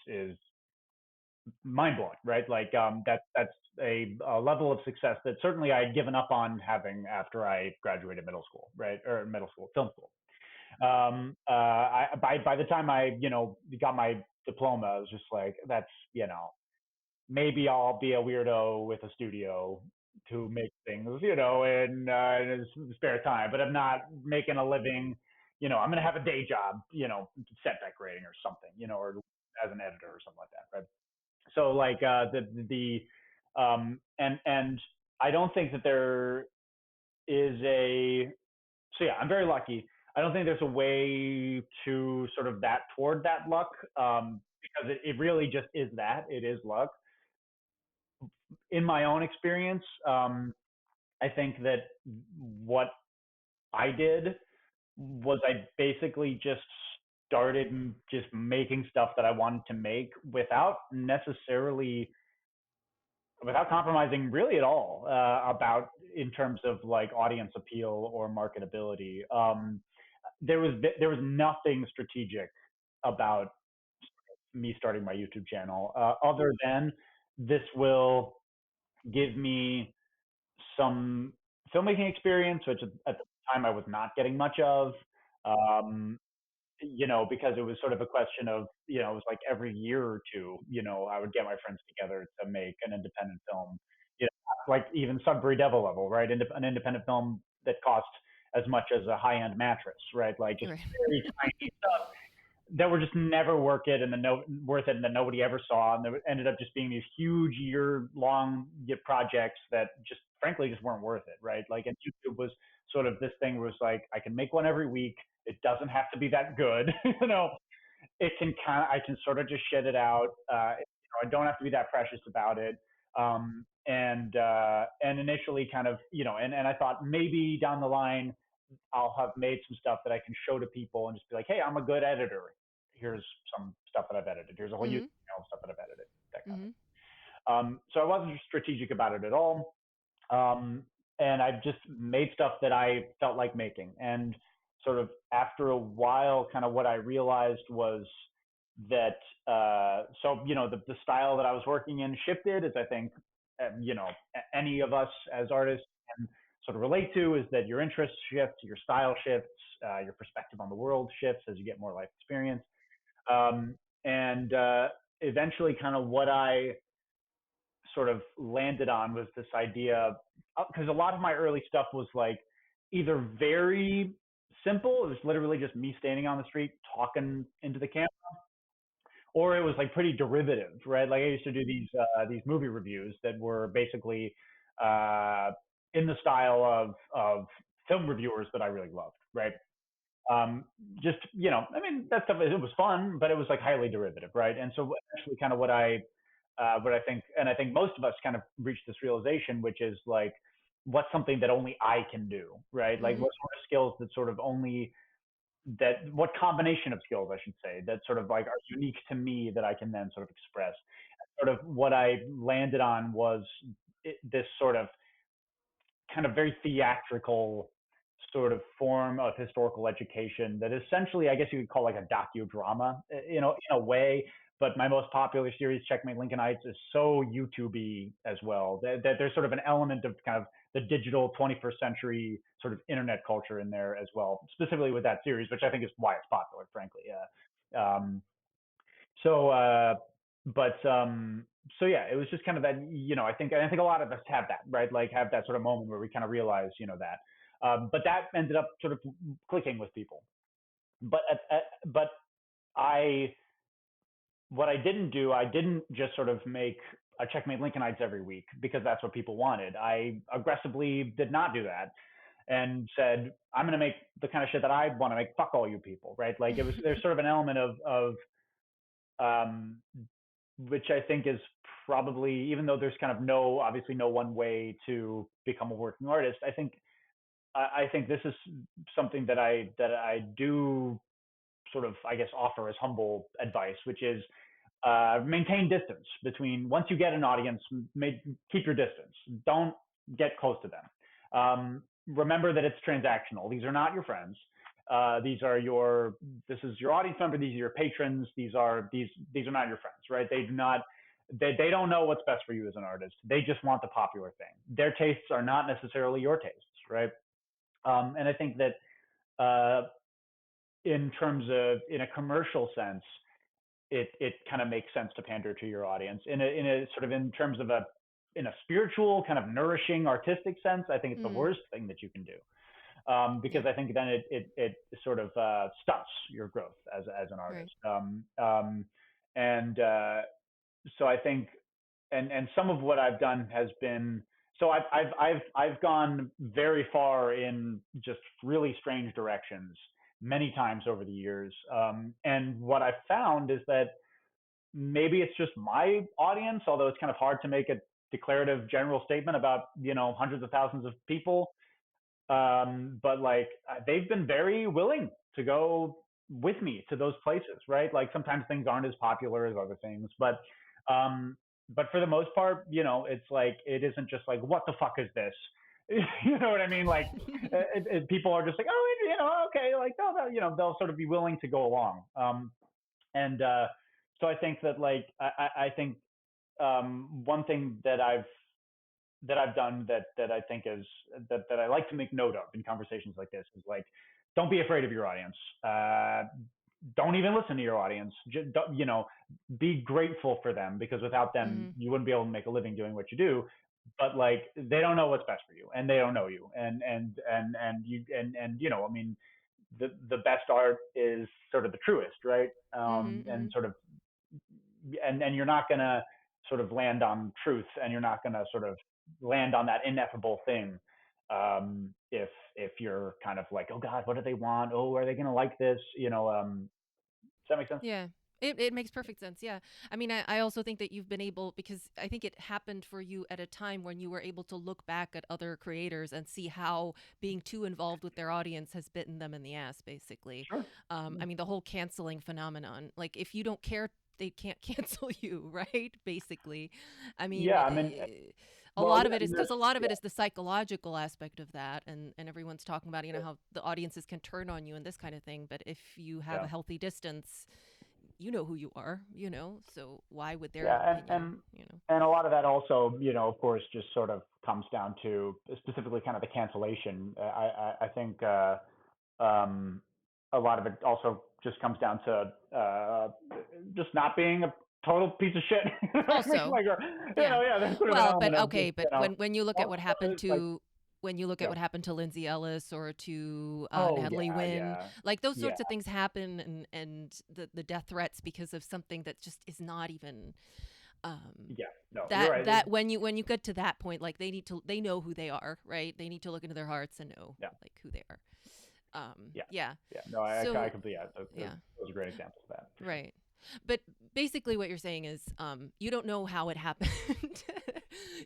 mind blowing, right? Like that's a level of success that certainly I had given up on having after I graduated middle school, right, or middle school, film school. By the time I got my diploma, I was just like, that's maybe I'll be a weirdo with a studio to make things, in his spare time, but I'm not making a living. I'm gonna have a day job, set decorating or something, or as an editor or something like that, right? So like and I don't think that there is a so yeah, I'm very lucky. I don't think there's a way to sort of that toward that luck, because it really just is that it is luck. In my own experience, I think that what I did was I basically just started just making stuff that I wanted to make without compromising really at all about in terms of like audience appeal or marketability. There was nothing strategic about me starting my YouTube channel, other than this will give me some filmmaking experience, which at the time I was not getting much of. Um, because it was sort of a question of, it was like every year or two, I would get my friends together to make an independent film, like even Sudbury Devil level, right? An independent film that cost as much as a high end mattress, right? Like just Right. very tiny stuff that were just never worth it, and that nobody ever saw, and there ended up just being these huge year-long projects that just frankly just weren't worth it, right? Like, and YouTube was sort of this thing where it was like, I can make one every week. It doesn't have to be that good, it can I can sort of just shit it out. I don't have to be that precious about it. And initially kind of, and I thought maybe down the line I'll have made some stuff that I can show to people and just be like, hey, I'm a good editor. Here's some stuff that I've edited. Here's a whole Mm-hmm. YouTube channel of stuff that I've edited. That kind of Mm-hmm. thing. So I wasn't strategic about it at all. Um, and I just made stuff that I felt like making. And sort of after a while, kind of what I realized was that, the style that I was working in shifted, as I think, any of us as artists can sort of relate to, is that your interests shift, your style shifts, your perspective on the world shifts as you get more life experience. And eventually, kind of what I sort of landed on was this idea, because a lot of my early stuff was like either very simple, it was literally just me standing on the street talking into the camera, or it was like pretty derivative, right? Like I used to do these movie reviews that were basically uh, in the style of film reviewers that I really loved, right? Um, just I mean, that stuff, it was fun, but it was like highly derivative, right? And so actually, kind of what I think, and I think most of us kind of reached this realization, which is like, what's something that only I can do, right? Like, Mm-hmm. what sort of skills that sort of only what combination of skills, I should say, that sort of like are unique to me that I can then sort of express. Sort of what I landed on was this sort of kind of very theatrical sort of form of historical education that essentially, I guess you could call like a docudrama, in a way. But my most popular series, Checkmate Lincolnites, is so YouTube-y as well. That there's sort of an element of kind of the digital 21st century sort of internet culture in there as well, specifically with that series, which I think is why it's popular, frankly. So, but so yeah, it was just kind of that. I think a lot of us have that, right? Like have that sort of moment where we kind of realize, that. But that ended up sort of clicking with people. But I what I didn't do, I didn't just sort of make a Checkmate Lincolnites every week because that's what people wanted. I aggressively did not do that and said, I'm going to make the kind of shit that I want to make. Fuck all you people, right? Like there's sort of an element of um, which I think is probably, even though there's kind of obviously no one way to become a working artist. I think this is something that I do sort of, I guess, offer as humble advice, which is maintain distance between. Once you get an audience, keep your distance. Don't get close to them. Remember that it's transactional. These are not your friends. This is your audience member. These are your patrons. These are not your friends, right? They do not. They don't know what's best for you as an artist. They just want the popular thing. Their tastes are not necessarily your tastes, right? And I think that in terms of, in a commercial sense, it kind of makes sense to pander to your audience. In a sort of, in terms of in a spiritual kind of nourishing artistic sense, I think it's the Mm. worst thing that you can do. Yeah. Because I think then it sort of stunts your growth as an Right. artist. And so I think, and some of what I've done has been, so I've gone very far in just really strange directions many times over the years. And what I've found is that maybe it's just my audience, although it's kind of hard to make a declarative general statement about hundreds of thousands of people. But like they've been very willing to go with me to those places, right? Like sometimes things aren't as popular as other things, um, but for the most part, it's like it isn't just like what the fuck is this. You know what I mean? Like people are just like, oh, okay, like they'll sort of be willing to go along. And so I think that like I think one thing that I've done that I think is that I like to make note of in conversations like this is like, don't be afraid of your audience. Don't even listen to your audience. Just, be grateful for them, because without them, Mm-hmm. you wouldn't be able to make a living doing what you do. But like, they don't know what's best for you, and they don't know you, and I mean, the best art is sort of the truest, right? Mm-hmm. Mm-hmm. And sort of, and you're not gonna sort of land on truth, and you're not gonna sort of land on that ineffable thing, if you're kind of like, oh God, what do they want? Oh, are they gonna like this? Does that make sense? Yeah. It makes perfect sense. Yeah. I mean, I also think that you've been able, because I think it happened for you at a time when you were able to look back at other creators and see how being too involved with their audience has bitten them in the ass, basically. Sure. I mean, the whole canceling phenomenon, like if you don't care, they can't cancel you, right? Basically. I mean, Yeah, I mean, a well, lot of yeah, it is there's, because a lot of yeah, it is the psychological aspect of that. And everyone's talking about, how the audiences can turn on you and this kind of thing. But if you have yeah, a healthy distance, you know who you are, so why would their yeah, opinion, and a lot of that also, of course, just sort of comes down to specifically kind of the cancellation. I think um, a lot of it also just comes down to just not being a total piece of shit. I mean, also, like, yeah. yeah, there's sort of an Well, but element of just, okay, but when you look at what happened it's like, to when you look at yeah, what happened to Lindsay Ellis or to oh Natalie yeah, Wynn, yeah, like those yeah, sorts of things happen, and the death threats because of something that just is not even um, yeah. No, you're that right. that when you get to that point, like they know who they are, right? They need to look into their hearts and know Yeah. like who they are. Yeah. Yeah. Yeah. No, I So completely, yeah. yeah. Those are great examples of that for sure. Right. But basically, what you're saying is you don't know how it happened.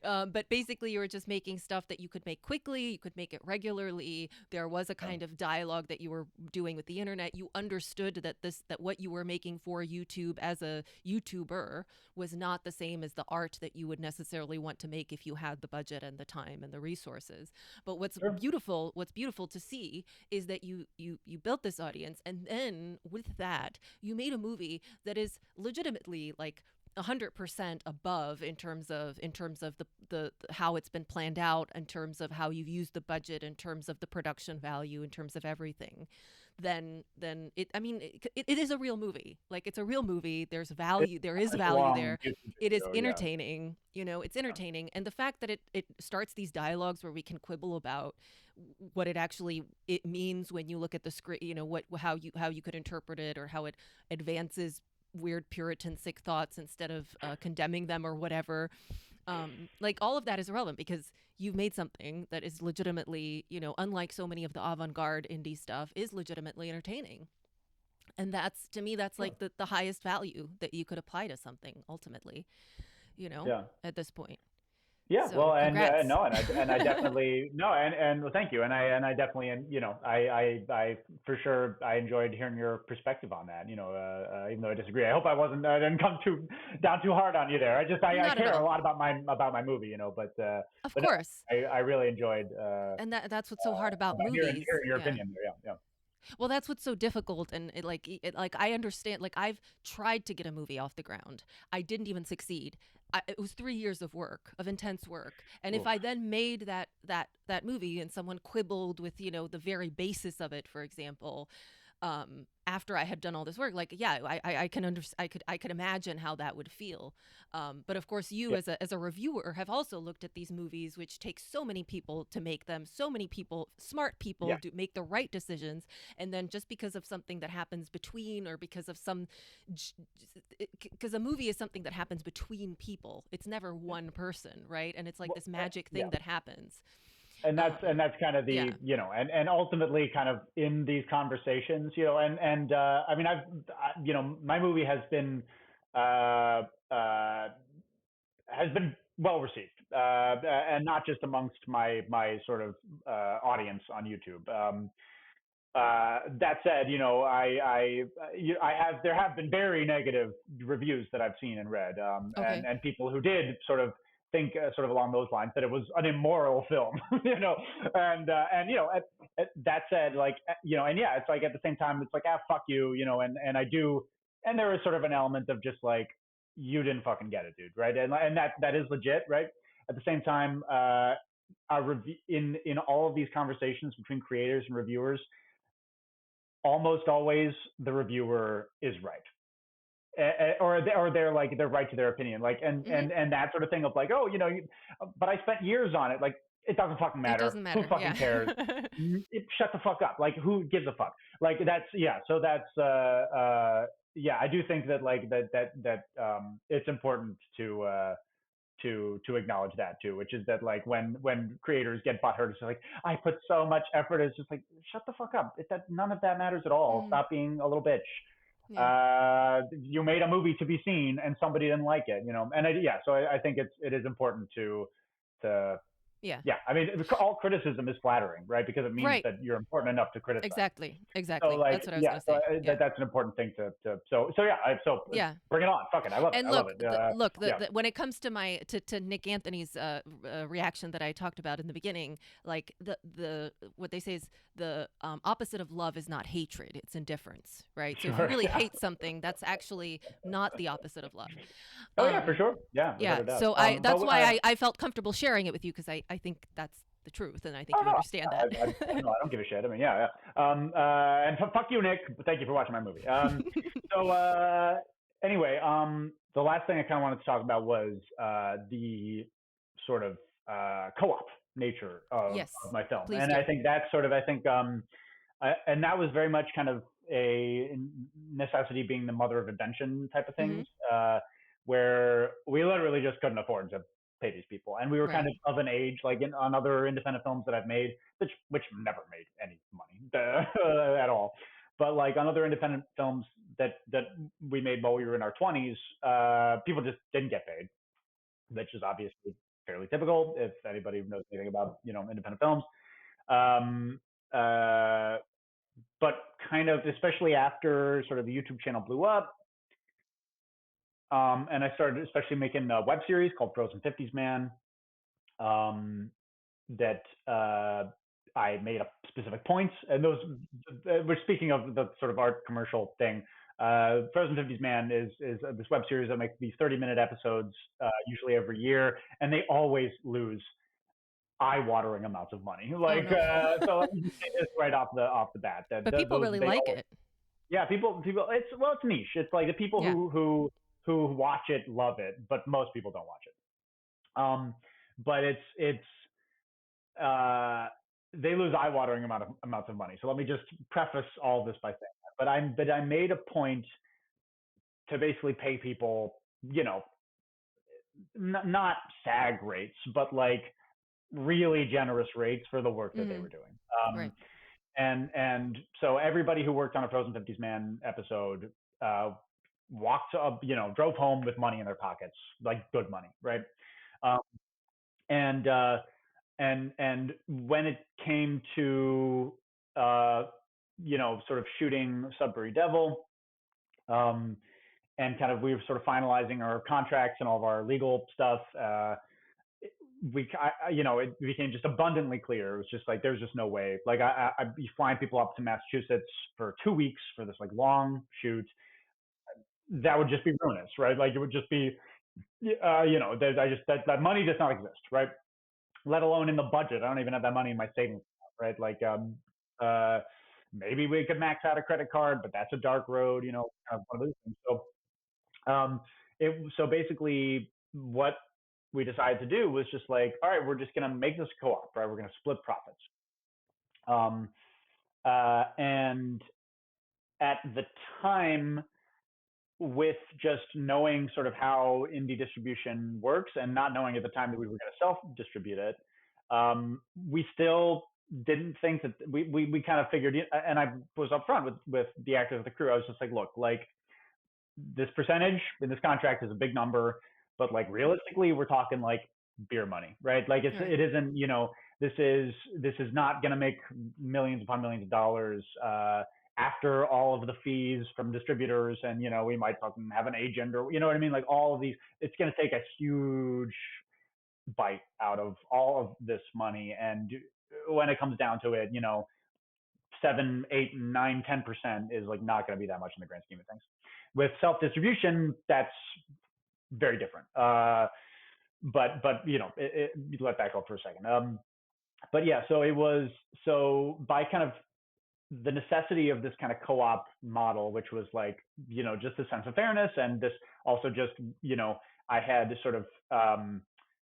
But basically, you were just making stuff that you could make quickly, you could make it regularly. There was a Yeah. kind of dialogue that you were doing with the internet. You understood that what you were making for YouTube as a YouTuber was not the same as the art that you would necessarily want to make if you had the budget and the time and the resources. But Sure. what's beautiful to see is that you built this audience, and then with that you made a movie that is legitimately like 100% above in terms of the how it's been planned out, in terms of how you've used the budget, in terms of the production value, in terms of everything. Then it is a real movie. Like, it's a real movie. There's It's value, there is a value long there. YouTube It is video. Yeah. entertaining, it's entertaining. And the fact that it starts these dialogues where we can quibble about what it means when you look at the script, what how you could interpret it, or how it advances weird Puritan sick thoughts instead of condemning them or whatever. Like, all of that is irrelevant because you've made something that is legitimately, unlike so many of the avant-garde indie stuff, is legitimately entertaining. And that's, to me, that's Sure. like the highest value that you could apply to something ultimately, Yeah. at this point. Yeah, So well, congrats. no, and I definitely no, and well, thank you, and I definitely, and I for sure I enjoyed hearing your perspective on that. Even though I disagree, I didn't come too down too hard on you there. I Not at care a all. lot about my movie, Of but no, course. I really enjoyed And that's what's so hard about movies. hearing your Yeah. opinion there. Yeah, Well, that's what's so difficult, and like, I understand. Like, I've tried to get a movie off the ground. I didn't even succeed. It was 3 years of work, of intense work, and yeah. if I then made that movie and someone quibbled with the very basis of it, for example, after I had done all this work, like, yeah, I can I could imagine how that would feel. But of course, you Yeah, as a reviewer have also looked at these movies, which take so many people to make them. So many people, smart people, yeah, do make the right decisions, and then just because of something that happens between, or because of because a movie is something that happens between people. It's never yeah. one person, right? And it's like Well, this magic yeah. thame that happens. And that's kind of Yeah. the and ultimately kind of in these conversations, I mean, my movie uh uh has been well received, and not just amongst my sort of audience on YouTube. That said, I have there have been very negative reviews that I've seen and read, Okay. and people who did sort of think sort of along those lines that it was an immoral film, and that said, like, and yeah, it's like at the same time, it's like, fuck you, and I do, and there is sort of an element of just like, you didn't fucking get it, dude, right? And that is legit, right? At the same time, in all of these conversations between creators and reviewers, almost always the reviewer is right. Or they're like, they're right to their opinion, like, Hmm. and that sort of thing of like, oh, but I spent years on it, like, it doesn't fucking It matter, doesn't who matter. fucking Yeah. cares, shut the fuck up, like, who gives a fuck, like, that's, yeah, so that's yeah, I do think that, like, it's important to acknowledge that too, which is that, like, when creators get butthurt, it's like, I put so much effort. It's just like, shut the fuck up. None of that matters at all. Hmm. Stop being a little bitch. Yeah. You made a movie to be seen, and somebody didn't like it, And yeah, so I think it is important to Yeah. yeah. I mean, all criticism is flattering, right? Because it means Right. that you're important enough to criticize. Exactly. So, Exactly. like, That's what I was yeah, gonna say. Yeah. that's an important thing so yeah, Yeah. bring it on. Fuck it. I love it. And I love look, it. Yeah. when it comes to Nick Anthony's reaction that I talked about in the beginning, like, the what they say is the opposite of love is not hatred; it's indifference, right? So if you Sure. really Yeah. hate something, that's actually not the opposite of love. Oh yeah, for Um, sure. Yeah, without yeah. a doubt. So that's But why I felt comfortable sharing it with you, because I think that's the truth, and I think oh you no, understand that. no, I don't give a shit. I mean, yeah, yeah. And fuck you, Nick. Thank you for watching my movie. So anyway, the last thing I kind of wanted to talk about was the sort of co-op nature of Yes, my film, please and I do. think that's sort of, and that was very much kind of a necessity being the mother of invention type of Hmm. things, where we literally just couldn't afford to pay these people. And we were kind Right. of an age, like on other independent films that I've made, which never made any money at all. But like on other independent films that we made while we were in our 20s, people just didn't get paid, which is obviously fairly typical if anybody knows anything about independent films. Um, uh, but kind of especially after sort of the YouTube channel blew up, and I started especially making a web series called Frozen 50s Man, um, that I made up specific points, and those we're speaking of the sort of art commercial thing. Frozen 50s Man is this web series that makes these 30-minute episodes, usually every year, and they always lose eye-watering amounts of money. Oh Like, no. so let me just say this right off the bat that But people those really they like always, it. yeah, people it's niche. It's like the people Yeah. who watch it love it, but most people don't watch it. But it's uh, they lose eye-watering amounts of money. So let me just preface all this by saying that. But I made a point to basically pay people, not SAG rates, but like really generous rates for the work that they Mhm. were doing. Right. And so everybody who worked on a Frozen 50s Man episode uh, walked up, drove home with money in their pockets, like good money, right? Um, and and when it came to uh, sort of shooting Sudbury Devil, um, and kind of we were sort of finalizing our contracts and all of our legal stuff. It became just abundantly clear. It was just like there's just no way. Like I'd be flying people up to Massachusetts for 2 weeks for this like long shoot. That would just be ruinous, right? Like it would just be, that money does not exist, right? Let alone in the budget. I don't even have that money in my savings account, right? Like, uh, maybe we could max out a credit card, but that's a dark road, kind of one of those things. Um, so basically, what we decided to do was just like, all right, we're just gonna make this co-op, right? We're gonna split profits. Um, and at the time, with just knowing sort of how indie distribution works and not knowing at the time that we were going to self-distribute it, we still didn't think that we kind of figured, and I was upfront with the actors of the crew. I was just like, look, like this percentage in this contract is a big number, but like realistically, we're talking like beer money, right? Like Right. it isn't, this is not going to make millions upon millions of dollars after all of the fees from distributors, and we might have an agent, or you know what I mean, like all of these. It's going to take a huge bite out of all of this money, and when it comes down to it, 7, 8, 9, 10% is like not going to be that much in the grand scheme of things. With self distribution, that's very different. But let that go for a second. But yeah, so it was by kind of the necessity of this kind of co-op model, which was like just a sense of fairness, and this also just I had sort of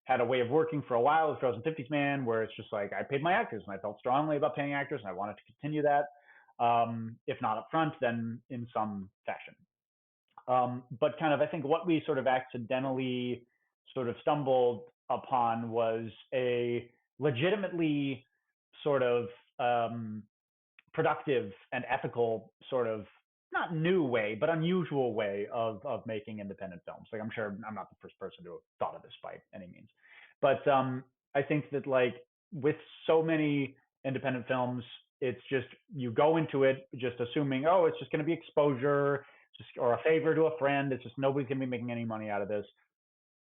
had a way of working for a while with Frozen 50s Man, where it's just like I paid my actors, and I felt strongly about paying actors, and I wanted to continue that. If not up front, then in some fashion. But kind of, I think what we sort of accidentally sort of stumbled upon was a legitimately sort of productive and ethical sort of not new way, but unusual way of making independent films. Like I'm sure I'm not the first person to have thought of this by any means, but I think that like with so many independent films, it's just you go into it just assuming, oh, it's just going to be exposure, just or a favor to a friend. It's just nobody's going to be making any money out of this.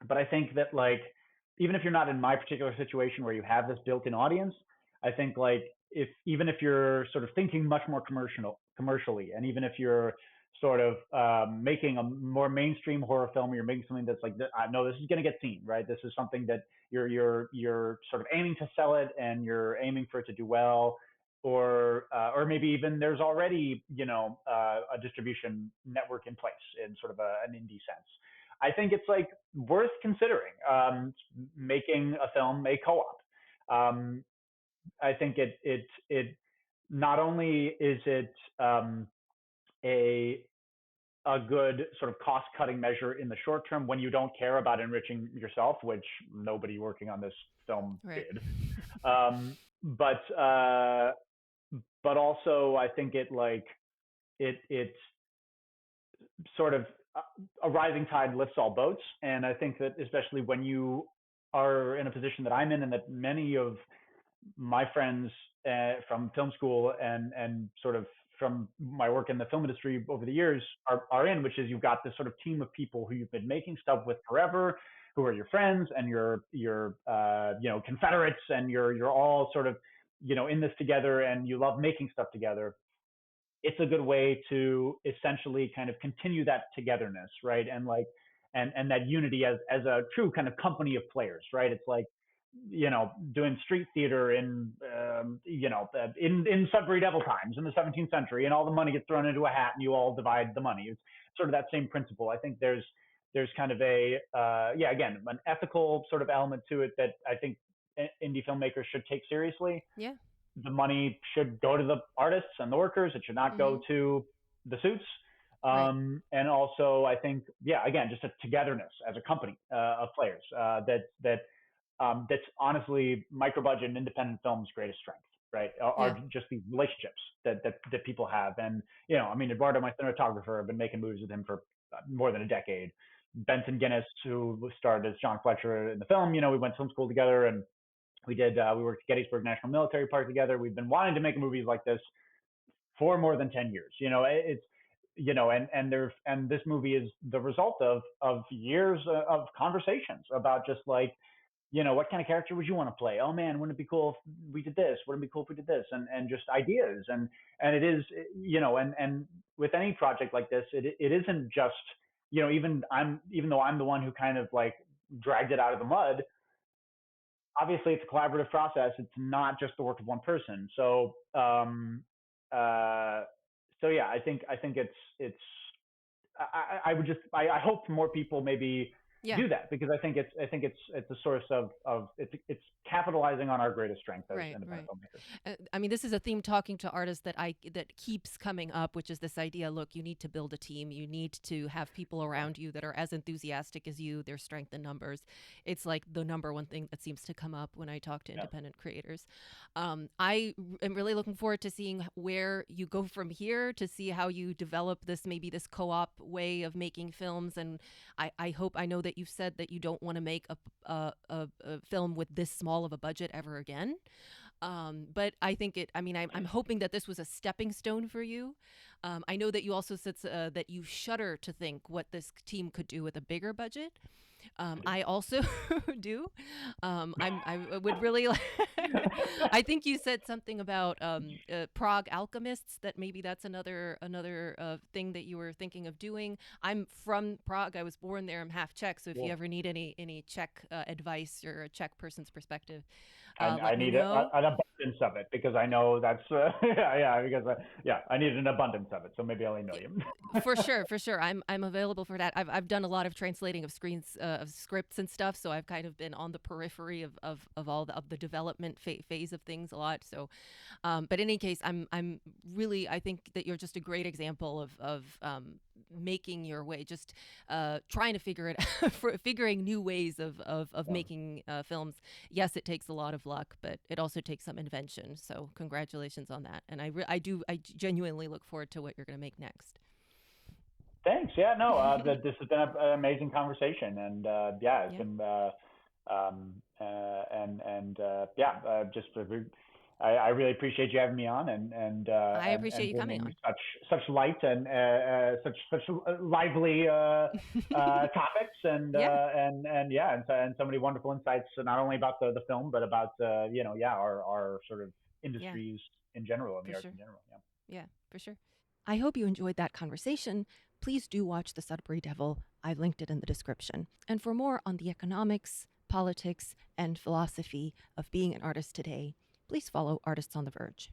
But I think that like even if you're not in my particular situation where you have this built-in audience, I think like if even if you're sort of thinking much more commercially, and even if you're sort of making a more mainstream horror film, or you're making something that's like, I know this is going to get seen, right? This is something that you're sort of aiming to sell it, and you're aiming for it to do well, or maybe even there's already a distribution network in place in sort of an indie sense. I think it's like worth considering making a film a co-op. Um, I think it not only is it a a good sort of cost cutting measure in the short term when you don't care about enriching yourself, which nobody working on this film Right. did. Um, but uh, but also I think it sort of a rising tide lifts all boats, and I think that especially when you are in a position that I'm in, and that many of my friends from film school and sort of from my work in the film industry over the years are in, which is you've got this sort of team of people who you've been making stuff with forever, who are your friends and your confederates, and you're all sort of in this together, and you love making stuff together. It's a good way to essentially kind of continue that togetherness, right? And that unity as a true kind of company of players, right? It's like doing street theater in Sudbury Devil times in the 17th century, and all the money gets thrown into a hat, and you all divide the money. It's sort of that same principle. I think there's kind of a again, an ethical sort of element to it that I think indie filmmakers should take seriously. Yeah. The money should go to the artists and the workers. It should not Mm-hmm. go to the suits. Right. And also, I think, again, just a togetherness as a company of players that's honestly micro budget and independent film's greatest strength, right? Yeah. Are just these relationships that people have. And, I mean, Eduardo, my cinematographer, I've been making movies with him for more than a decade. Benson Guinness, who starred as John Fletcher in the film, we went to film school together, and we worked at Gettysburg National Military Park together. We've been wanting to make movies like this for more than 10 years. It's and this movie is the result of years of conversations about just like, what kind of character would you want to play? Oh man, wouldn't it be cool if we did this? Wouldn't it be cool if we did this? And just ideas. And it is, and with any project like this, it isn't just, even though I'm the one who kind of like dragged it out of the mud, obviously it's a collaborative process. It's not just the work of one person. Uh, so yeah, I think it's I would just I hope more people maybe Yeah. do that, because I think it's a source of it's capitalizing on our greatest strength as Right, independent right. filmmakers. I mean, this is a theme talking to artists that keeps coming up, which is this idea. Look, you need to build a team. You need to have people around you that are as enthusiastic as you. Their strength in numbers. It's like the number one thing that seems to come up when I talk to Yeah. independent creators. Am really looking forward to seeing where you go from here, to see how you develop this co-op way of making films. And I know that you've said that you don't want to make a film with this small of a budget ever again. But I think I'm hoping that this was a stepping stone for you. I know that you also said that you shudder to think what this team could do with a bigger budget. I also do. I would really like. I think you said something about Prague alchemists. That maybe that's another thing that you were thinking of doing. I'm from Prague. I was born there. I'm half Czech. So if you Cool. ever need any Czech advice or a Czech person's perspective, I let me need know. an abundance of it, because I know that's because I need an abundance of it, so maybe I'll email Yeah, you. for sure, for sure. I'm available for that. I've done a lot of translating of screens of scripts and stuff, so I've kind of been on the periphery of all of the development phase of things a lot. So, but in any case, I'm really, I think that you're just a great example of making your way, just trying to figure it out, figuring new ways of Yeah. making films. Yes, it takes a lot of luck, but it also takes some invention. So congratulations on that. And I genuinely look forward to what you're going to make next. Thanks. Yeah, no, this has been an amazing conversation, and it's Yeah. been just I really appreciate you having me on, I appreciate and you coming bringing on. such light and such lively topics, Yeah, and so many wonderful insights, not only about the film, but about our sort of yeah, industries in general, and for the arts sure. in general. Yeah. Yeah, for sure. I hope you enjoyed that conversation. Please do watch The Sudbury Devil. I linked it in the description. And for more on the economics, politics, and philosophy of being an artist today, please follow Artists on the Verge.